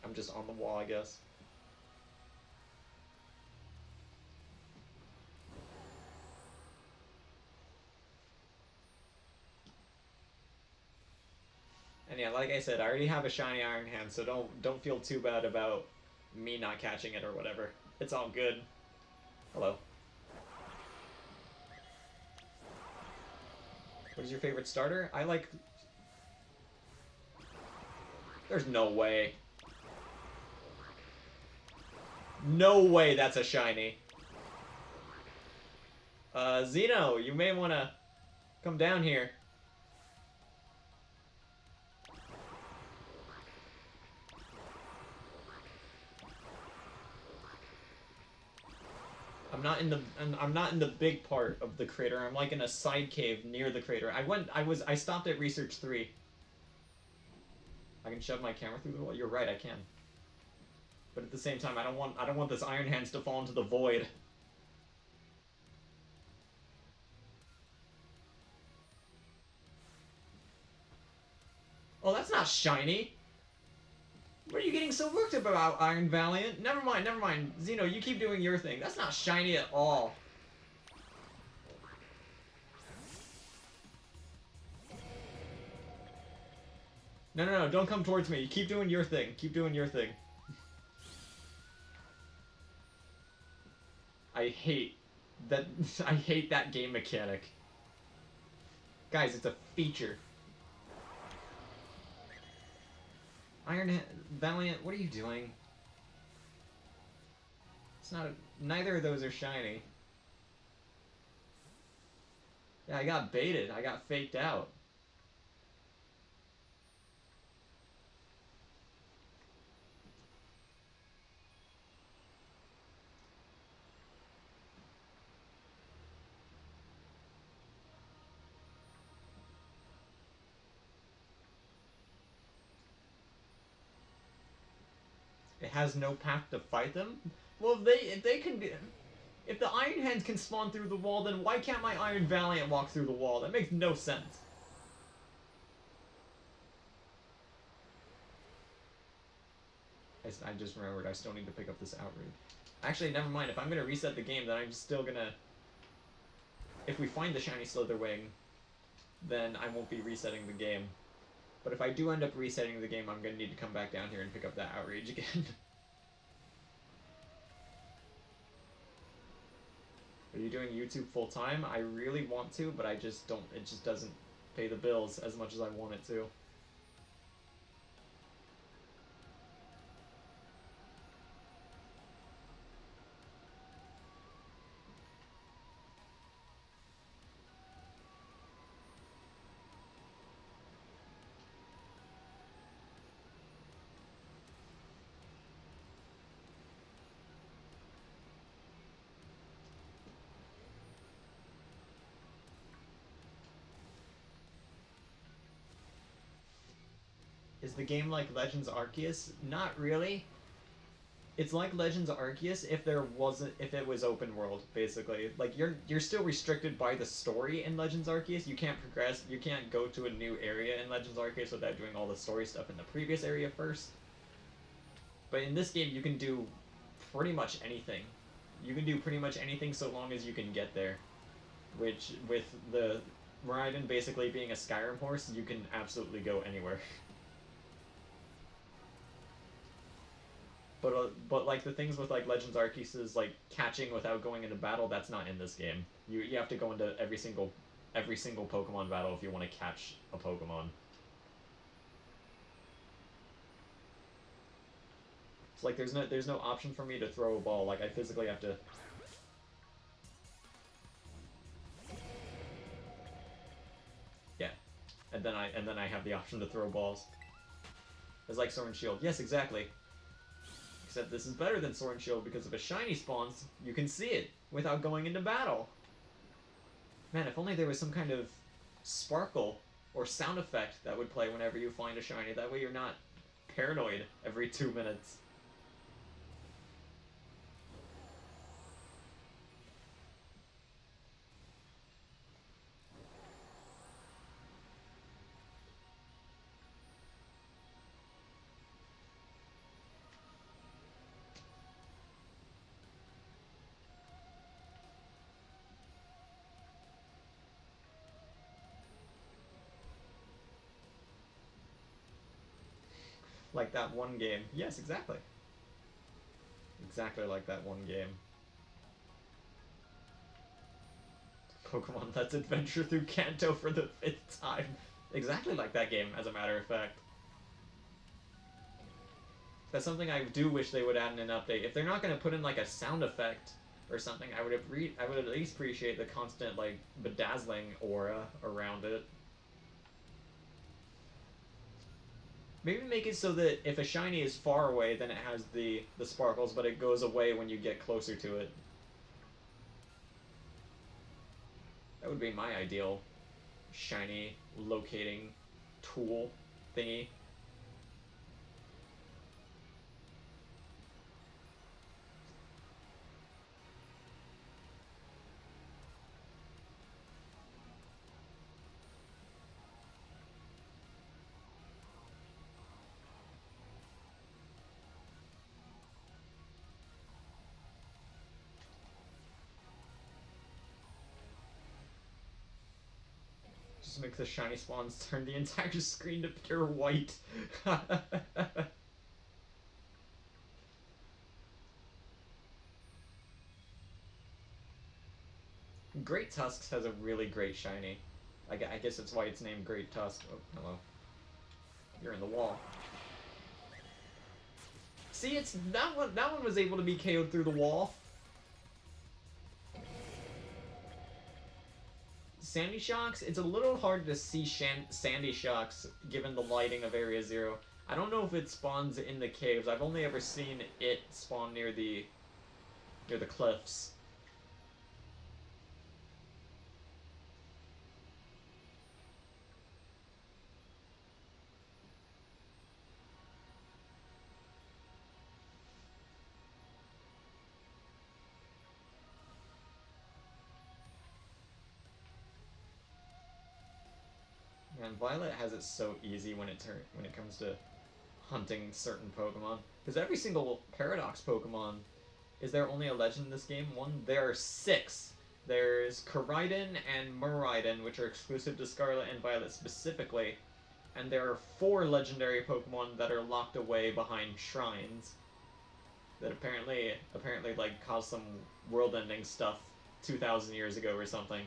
I'm just on the wall, I guess. And yeah, like I said, I already have a shiny Iron Hand, so don't feel too bad about me not catching it or whatever. It's all good. Hello. What is your favorite starter? I like... There's no way. No way that's a shiny. Zeno, you may want to come down here. I'm not in the big part of the crater. I'm like in a side cave near the crater. I stopped at Research 3. I can shove my camera through the wall. You're right, I can. But at the same time, I don't want this Iron Hands to fall into the void. Oh, that's not shiny. What are you getting so worked up about, Iron Valiant? Never mind, never mind. Zeno, you keep doing your thing. That's not shiny at all. No, no, no, don't come towards me. Keep doing your thing. Keep doing your thing. I hate that game mechanic. Guys, it's a feature. Valiant, what are you doing? It's not neither of those are shiny. Yeah, I got baited. I got faked out. It has no path to fight them? Well, if they can be... If the Iron Hands can spawn through the wall, then why can't my Iron Valiant walk through the wall? That makes no sense. I just remembered I still need to pick up this outrage. Actually, never mind. If I'm going to reset the game, then I'm still going to... If we find the shiny Slither Wing, then I won't be resetting the game. But if I do end up resetting the game, I'm going to need to come back down here and pick up that outrage again. Are you doing YouTube full time? I really want to, but I just don't. It just doesn't pay the bills as much as I want it to. Is the game like Legends Arceus? Not really. It's like Legends Arceus if it was open world, basically. Like you're still restricted by the story in Legends Arceus. You can't progress. You can't go to a new area in Legends Arceus without doing all the story stuff in the previous area first. But in this game, you can do pretty much anything. You can do pretty much anything so long as you can get there. Which, with the Raiden basically being a Skyrim horse, you can absolutely go anywhere. But like the things with like Legends Arceus is like catching without going into battle, that's not in this game. You have to go into every single Pokemon battle if you want to catch a Pokemon. It's like there's no option for me to throw a ball. Like I physically have to. Yeah, and then I have the option to throw balls. It's like Sword and Shield. Yes, exactly. Except this is better than Sword and Shield because if a shiny spawns, you can see it without going into battle. Man, if only there was some kind of sparkle or sound effect that would play whenever you find a shiny. That way you're not paranoid every 2 minutes. Like that one game. Yes, exactly. Exactly like that one game. Pokemon Let's Adventure Through Kanto for the 5th time. Exactly like that game, as a matter of fact. That's something I do wish they would add in an update. If they're not going to put in like a sound effect or something, I would at least appreciate the constant like bedazzling aura around it. Maybe make it so that if a shiny is far away, then it has the sparkles, but it goes away when you get closer to it. That would be my ideal shiny locating tool thingy. Just make the shiny spawns turn the entire screen to pure white. Great Tusks has a really great shiny. I guess that's why it's named Great Tusk. Oh, hello. You're in the wall. See, it's that one. That one was able to be KO'd through the wall. Sandy Shocks, it's a little hard to see Sandy Shocks given the lighting of Area Zero. I don't know if it spawns in the caves. I've only ever seen it spawn near the cliffs. Man, Violet has it so easy when it comes to hunting certain Pokemon. Because every single Paradox Pokemon, is there only a legend in this game? One? There are 6. There's Koraidon and Miraidon, which are exclusive to Scarlet and Violet specifically. And there are 4 legendary Pokemon that are locked away behind shrines. That apparently like caused some world-ending stuff 2,000 years ago or something.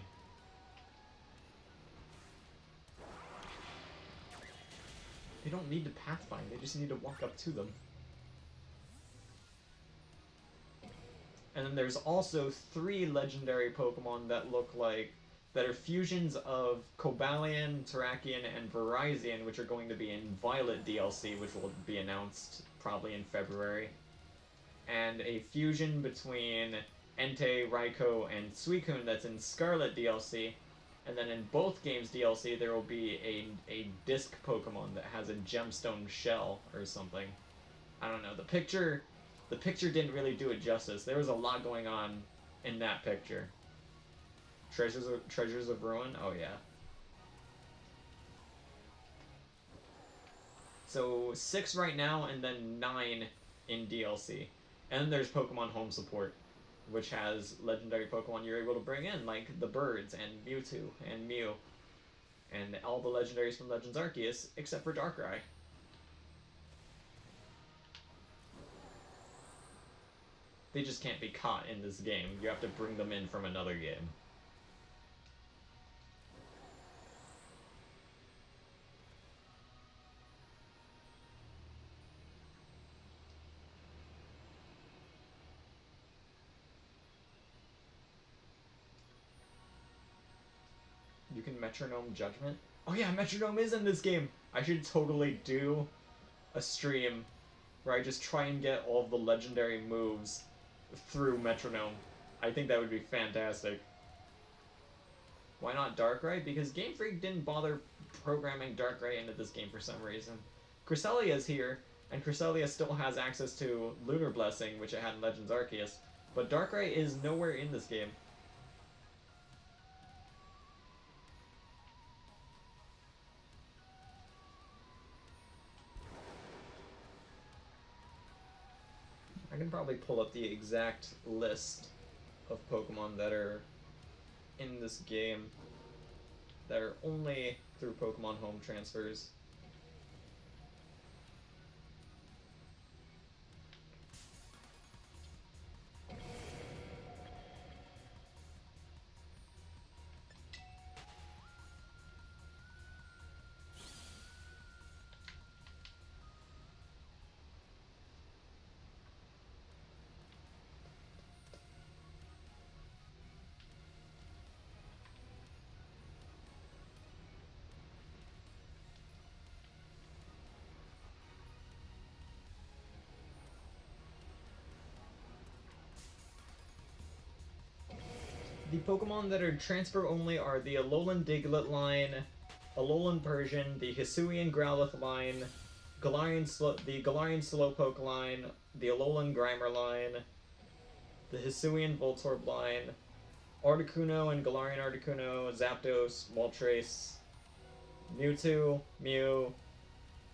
They don't need to pathfind, they just need to walk up to them. And then there's also 3 legendary Pokemon that that are fusions of Cobalion, Terrakion, and Virizion, which are going to be in Violet DLC, which will be announced probably in February. And a fusion between Entei, Raikou, and Suicune that's in Scarlet DLC. And then in both games DLC, there will be a disc Pokemon that has a gemstone shell or something. I don't know. The picture didn't really do it justice. There was a lot going on in that picture. Treasures of Ruin? Oh yeah. So 6 right now, and then 9 in DLC. And then there's Pokemon Home Support, which has legendary Pokemon you're able to bring in, like the birds, and Mewtwo, and Mew. And all the legendaries from Legends Arceus, except for Darkrai. They just can't be caught in this game. You have to bring them in from another game. You can Metronome Judgment? Oh yeah, Metronome is in this game! I should totally do a stream where I just try and get all of the legendary moves through Metronome. I think that would be fantastic. Why not Darkrai? Because Game Freak didn't bother programming Darkrai into this game for some reason. Cresselia is here, and Cresselia still has access to Lunar Blessing, which it had in Legends Arceus, but Darkrai is nowhere in this game. I can probably pull up the exact list of Pokemon that are in this game that are only through Pokemon Home transfers. The Pokemon that are transfer only are the Alolan Diglett line, Alolan Persian, the Hisuian Growlithe line, the Galarian Slowpoke line, the Alolan Grimer line, the Hisuian Voltorb line, Articuno and Galarian Articuno, Zapdos, Moltres, Mewtwo, Mew,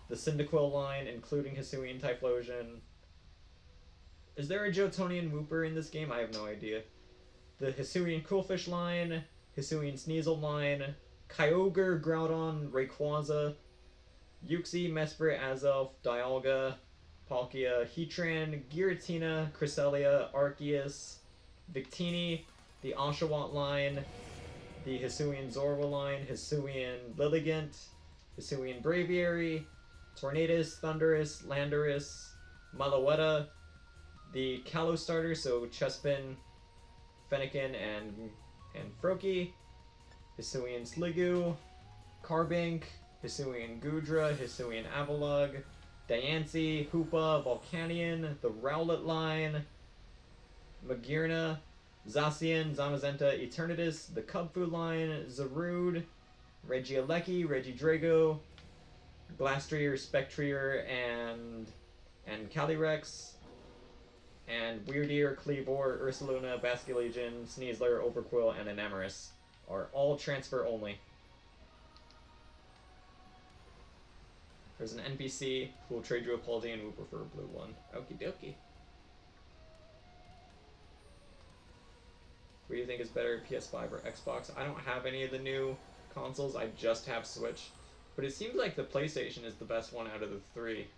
the Cyndaquil line, including Hisuian Typhlosion. Is there a Jotonian Wooper in this game? I have no idea. The Hisuian Coolfish line, Hisuian Sneasel line, Kyogre, Groudon, Rayquaza, Uxie, Mesprit, Azelf, Dialga, Palkia, Heatran, Giratina, Cresselia, Arceus, Victini, the Oshawott line, the Hisuian Zorua line, Hisuian Lilligant, Hisuian Braviary, Tornadus, Thundurus, Landorus, Malouetta, the Kalos starter, so Chespin, Fennekin, and Froakie, Hisuian Sliggoo, Carbink, Hisuian Goodra, Hisuian Avalugg, Diancie, Hoopa, Volcanion, the Rowlet line, Magearna, Zacian, Zamazenta, Eternatus, the Cubfu line, Zarude, Regieleki, Regidrago, Glastrier, Spectrier, and Calyrex, and Weirdeer, Kleavor, Ursaluna, Basculegion, Sneasler, Overquill, and Enamorus are all transfer only. There's an NPC who will trade you a Paldean Wooper for a blue one. Okie dokie. What do you think is better, PS5 or Xbox? I don't have any of the new consoles, I just have Switch. But it seems like the PlayStation is the best one out of the three.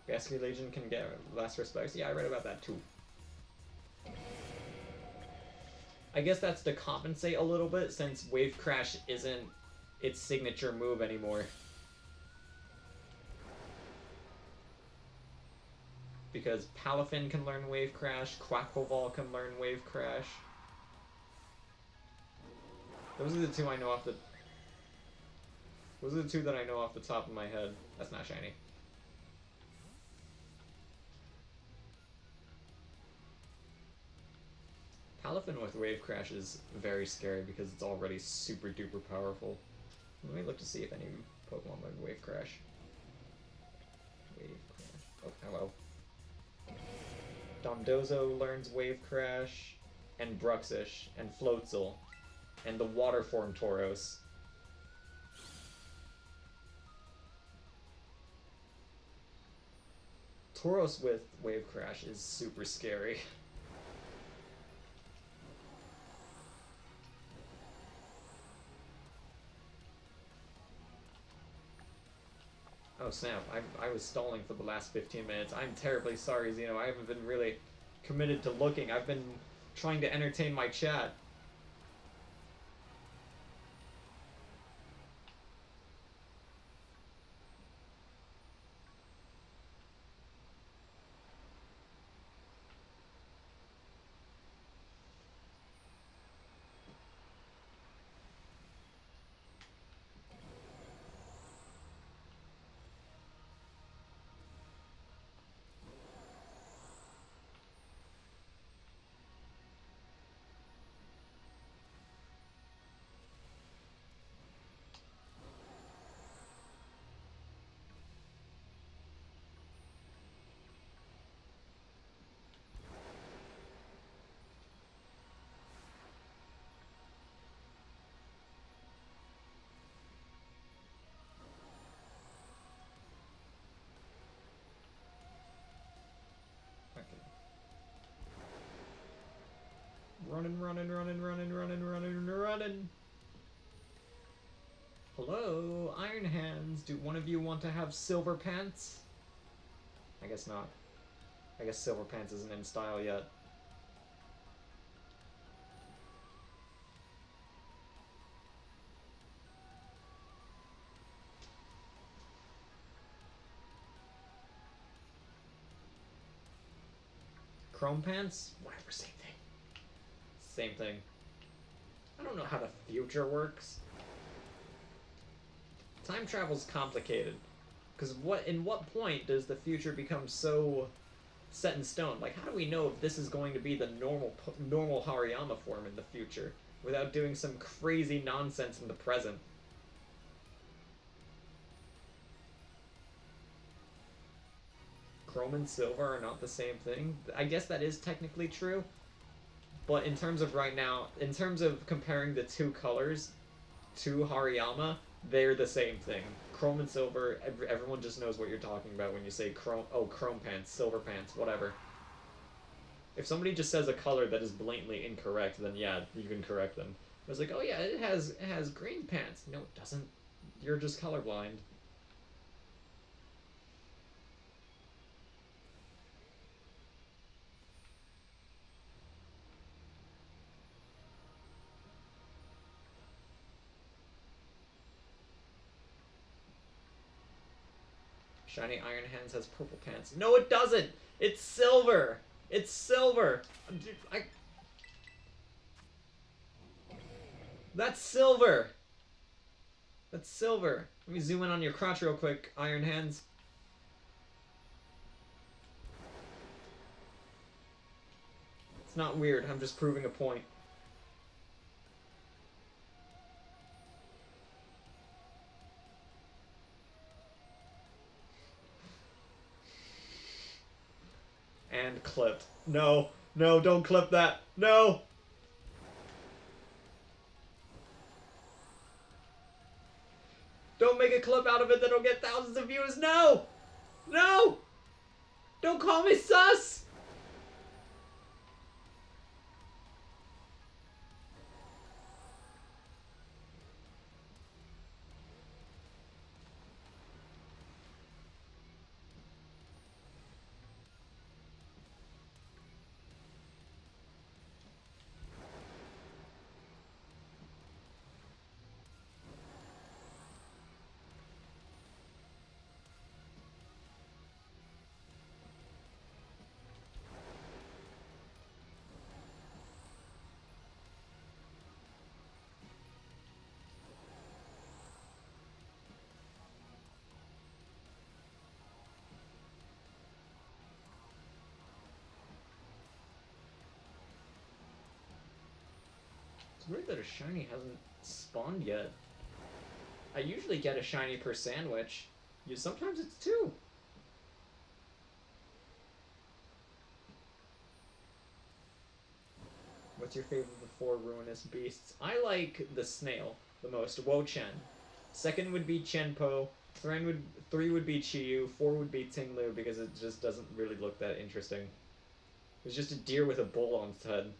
Basculegion can get less respects. Yeah, I read about that too. I guess that's to compensate a little bit since Wave Crash isn't its signature move anymore. Because Palafin can learn Wave Crash, Quaquaval can learn Wave Crash. Those are the two I know off the... Those are the two that I know off the top of my head. That's not shiny. Palafin with Wave Crash is very scary because it's already super duper powerful. Let me look to see if any Pokemon with Wave Crash. Wave Crash. Oh, hello. Dondozo learns Wave Crash, and Bruxish, and Floatzel, and the water form Tauros. Tauros with Wave Crash is super scary. Oh snap, I was stalling for the last 15 minutes. I'm terribly sorry, Xeno. I haven't been really committed to looking. I've been trying to entertain my chat. Running, running, running, running, running, running, running. Hello, Iron Hands. Do one of you want to have Silver Pants? I guess not. I guess Silver Pants isn't in style yet. Chrome Pants? Whatever, same thing. Same thing. I don't know how the future works. Time travel's complicated. Because in what point does the future become so set in stone? Like, how do we know if this is going to be the normal Hariyama form in the future without doing some crazy nonsense in the present? Chrome and Silver are not the same thing. I guess that is technically true. But in terms of right now, in terms of comparing the two colors to Hariyama, they're the same thing. Chrome and Silver, everyone just knows what you're talking about when you say Chrome Pants, Silver Pants, whatever. If somebody just says a color that is blatantly incorrect, then yeah, you can correct them. It's like, oh yeah, it has green pants. No, it doesn't. You're just colorblind. Shiny Iron Hands has purple pants. No, it doesn't! It's silver! It's silver! That's silver! That's silver. Let me zoom in on your crotch real quick, Iron Hands. It's not weird, I'm just proving a point. And clipped. No, no, don't clip that. No! Don't make a clip out of it that'll get thousands of views. No! No! Don't call me sus! It's weird that a shiny hasn't spawned yet. I usually get a shiny per sandwich. Sometimes it's two. What's your favorite of the four ruinous beasts? I like the snail the most, Wo-Chen. Second would be Chenpo. Three would be Chiyu. Four would be Tinglu because it just doesn't really look that interesting. It's just a deer with a bull on its head.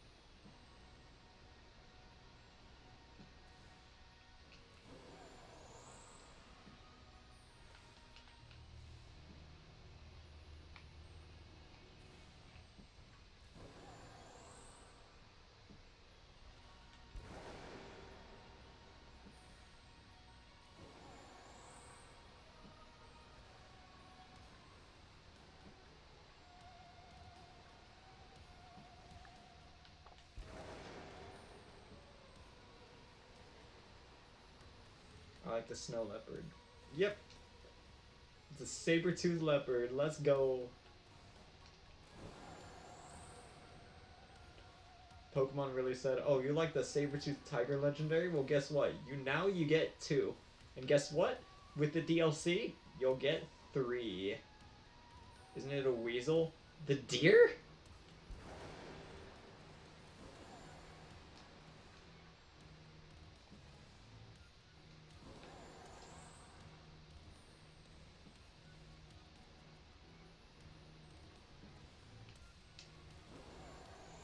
I like the snow leopard. Yep. It's a saber-toothed leopard. Let's go. Pokemon really said, oh, you like the saber-toothed tiger legendary? Well, guess what? You get two. And guess what? With the DLC, you'll get three. Isn't it a weasel? The deer?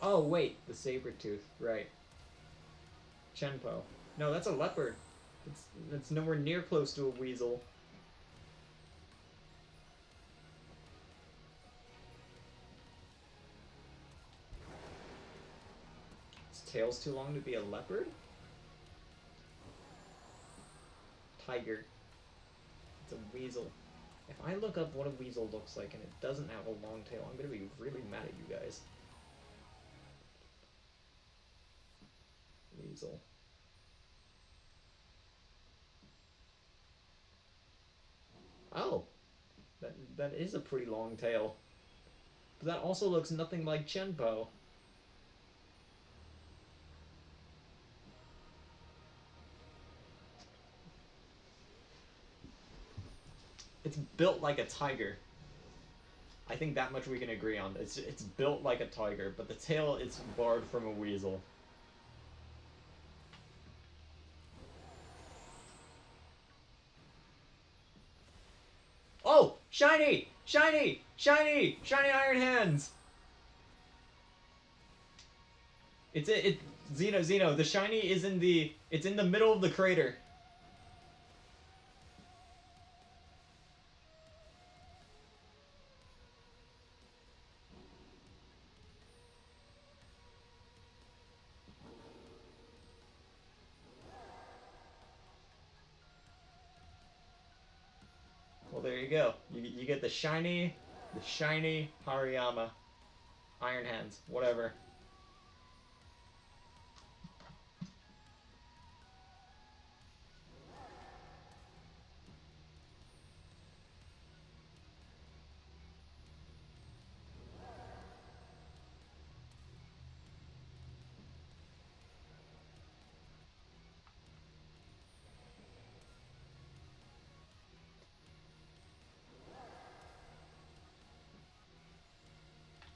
Oh, wait. The saber-tooth. Right. Chenpo. No, that's a leopard. It's nowhere near close to a weasel. Its tail's too long to be a leopard? Tiger. It's a weasel. If I look up what a weasel looks like and it doesn't have a long tail, I'm gonna be really mad at you guys. Weasel. Oh, that is a pretty long tail. But that also looks nothing like Chenpo. It's built like a tiger. I think that much we can agree on. It's built like a tiger, but the tail is borrowed from a weasel. Oh! Shiny! Shiny! Shiny! Shiny Iron Hands! Xeno, the shiny is it's in the middle of the crater. Well, there you go. You get the shiny Hariyama. Iron Hands, whatever.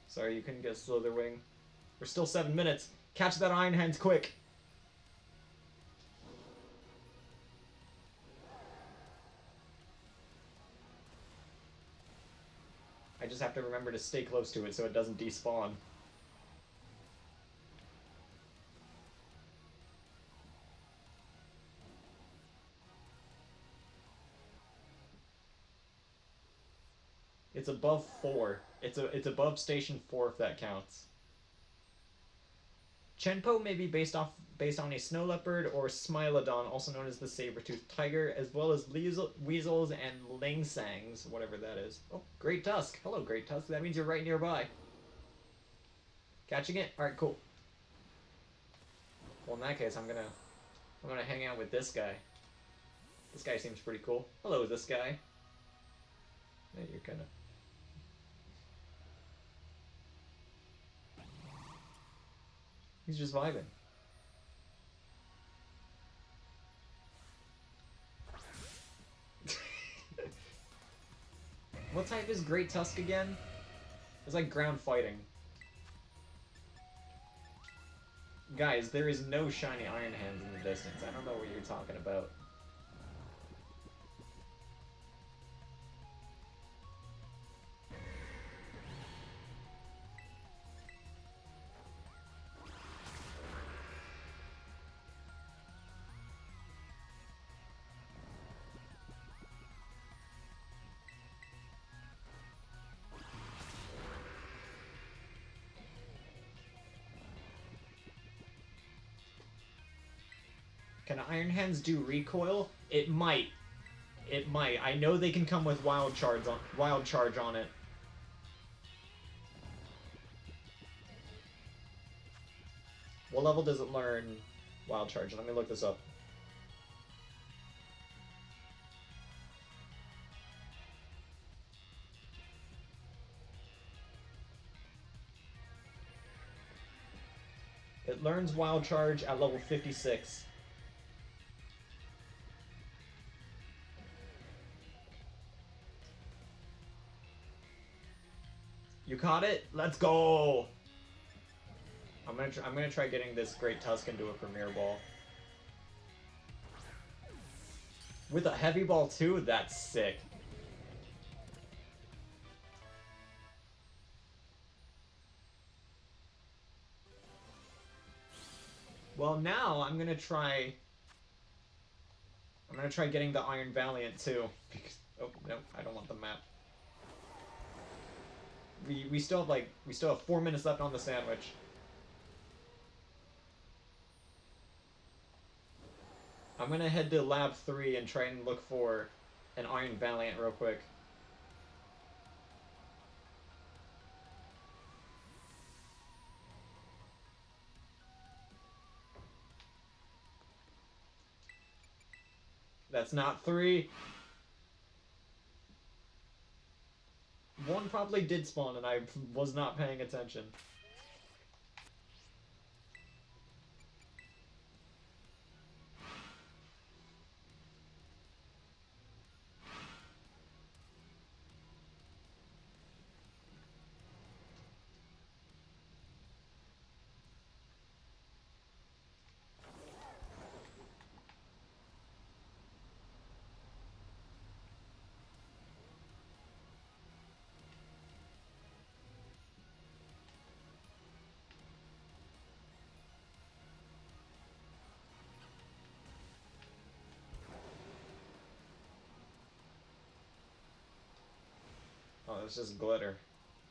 Sorry you couldn't get Slither Wing. We're still 7 minutes. Catch that Iron Hands quick. I just have to remember to stay close to it so it doesn't despawn. It's above 4. It's above station 4 if that counts. Chenpo may be based on a snow leopard or Smilodon, also known as the saber-toothed tiger, as well as weasels and lingsangs, whatever that is. Oh, Great Tusk. Hello, Great Tusk. That means you're right nearby. Catching it? Alright, cool. Well, in that case, I'm gonna hang out with this guy. This guy seems pretty cool. Hello, this guy. Yeah, you're kind of... He's just vibing. What type is Great Tusk again? It's like ground fighting. Guys, there is no shiny Iron Hands in the distance. I don't know what you're talking about. Can Iron Hands do recoil? It might. It might. I know they can come with Wild Charge on it. What level does it learn Wild Charge? Let me look this up. It learns Wild Charge at level 56. You caught it? Let's go! I'm gonna try getting this Great Tusk into a Premier Ball. With a Heavy Ball too? That's sick. Well, now I'm gonna try getting the Iron Valiant too. Because, oh no, I don't want the map. We still have 4 minutes left on the sandwich. I'm gonna head to Lab 3 and try and look for an Iron Valiant real quick. That's not 3. One probably did spawn and I was not paying attention. Oh, it's just glitter.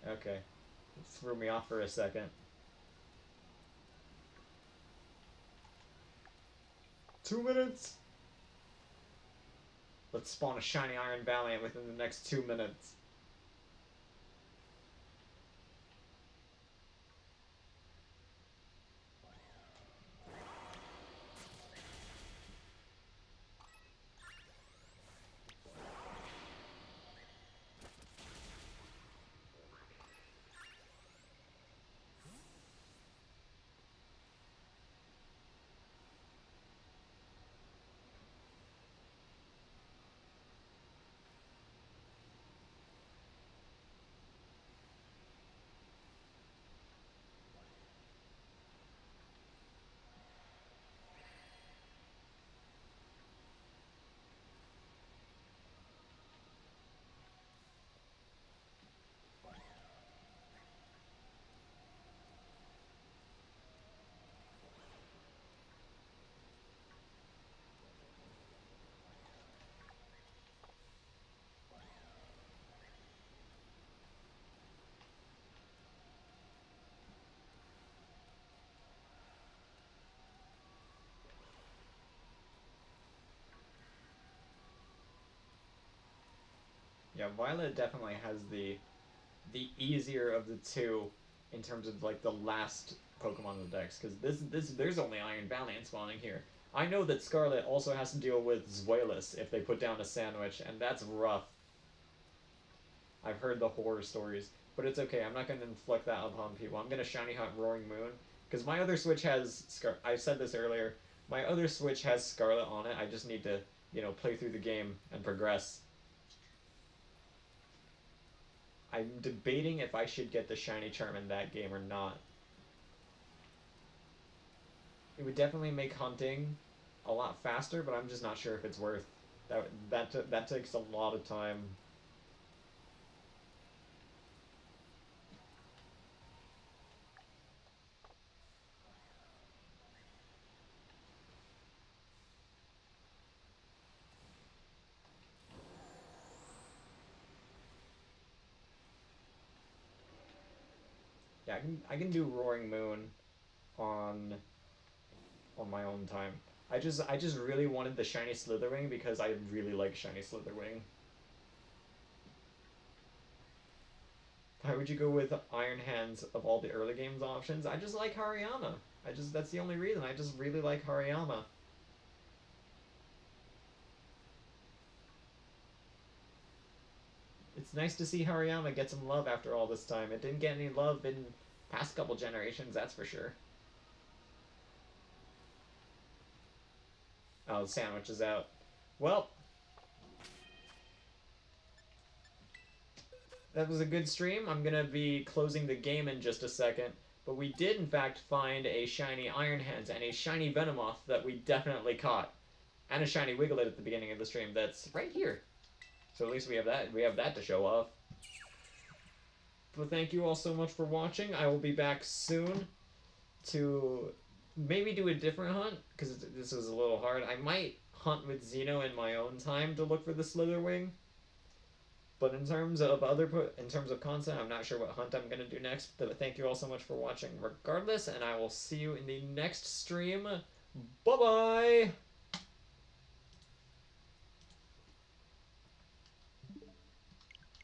Okay. It threw me off for a second. 2 minutes! Let's spawn a shiny Iron Valiant within the next 2 minutes. Yeah, Violet definitely has the easier of the two in terms of like the last Pokemon in the Dex, because there's only Iron Valiant spawning here. I know that Scarlet also has to deal with Zweilous if they put down a sandwich, and that's rough. I've heard the horror stories, but it's okay. I'm not going to inflict that upon people. I'm going to shiny hunt Roaring Moon, because my other Switch has I said this earlier. My other Switch has Scarlet on it. I just need to, play through the game and progress. I'm debating if I should get the shiny charm in that game or not. It would definitely make hunting a lot faster, but I'm just not sure if it's worth that takes a lot of time. Yeah, I can do Roaring Moon on my own time. I just really wanted the shiny Slither Wing because I really like shiny Slither Wing. Why would you go with Iron Hands of all the early games options? I just like Hariyama. That's the only reason. I just really like Hariyama. It's nice to see Hariyama get some love after all this time. It didn't get any love in past couple generations, that's for sure. Oh, the sandwich is out. Well, that was a good stream. I'm gonna be closing the game in just a second. But we did, in fact, find a shiny Iron Hands and a shiny Venomoth that we definitely caught. And a shiny Wigglet at the beginning of the stream that's right here. So at least we have that. We have that to show off. But thank you all so much for watching. I will be back soon to maybe do a different hunt, because this was a little hard. I might hunt with Xeno in my own time to look for the Slither Wing. But in terms of content, I'm not sure what hunt I'm going to do next. But thank you all so much for watching regardless, and I will see you in the next stream. Bye-bye!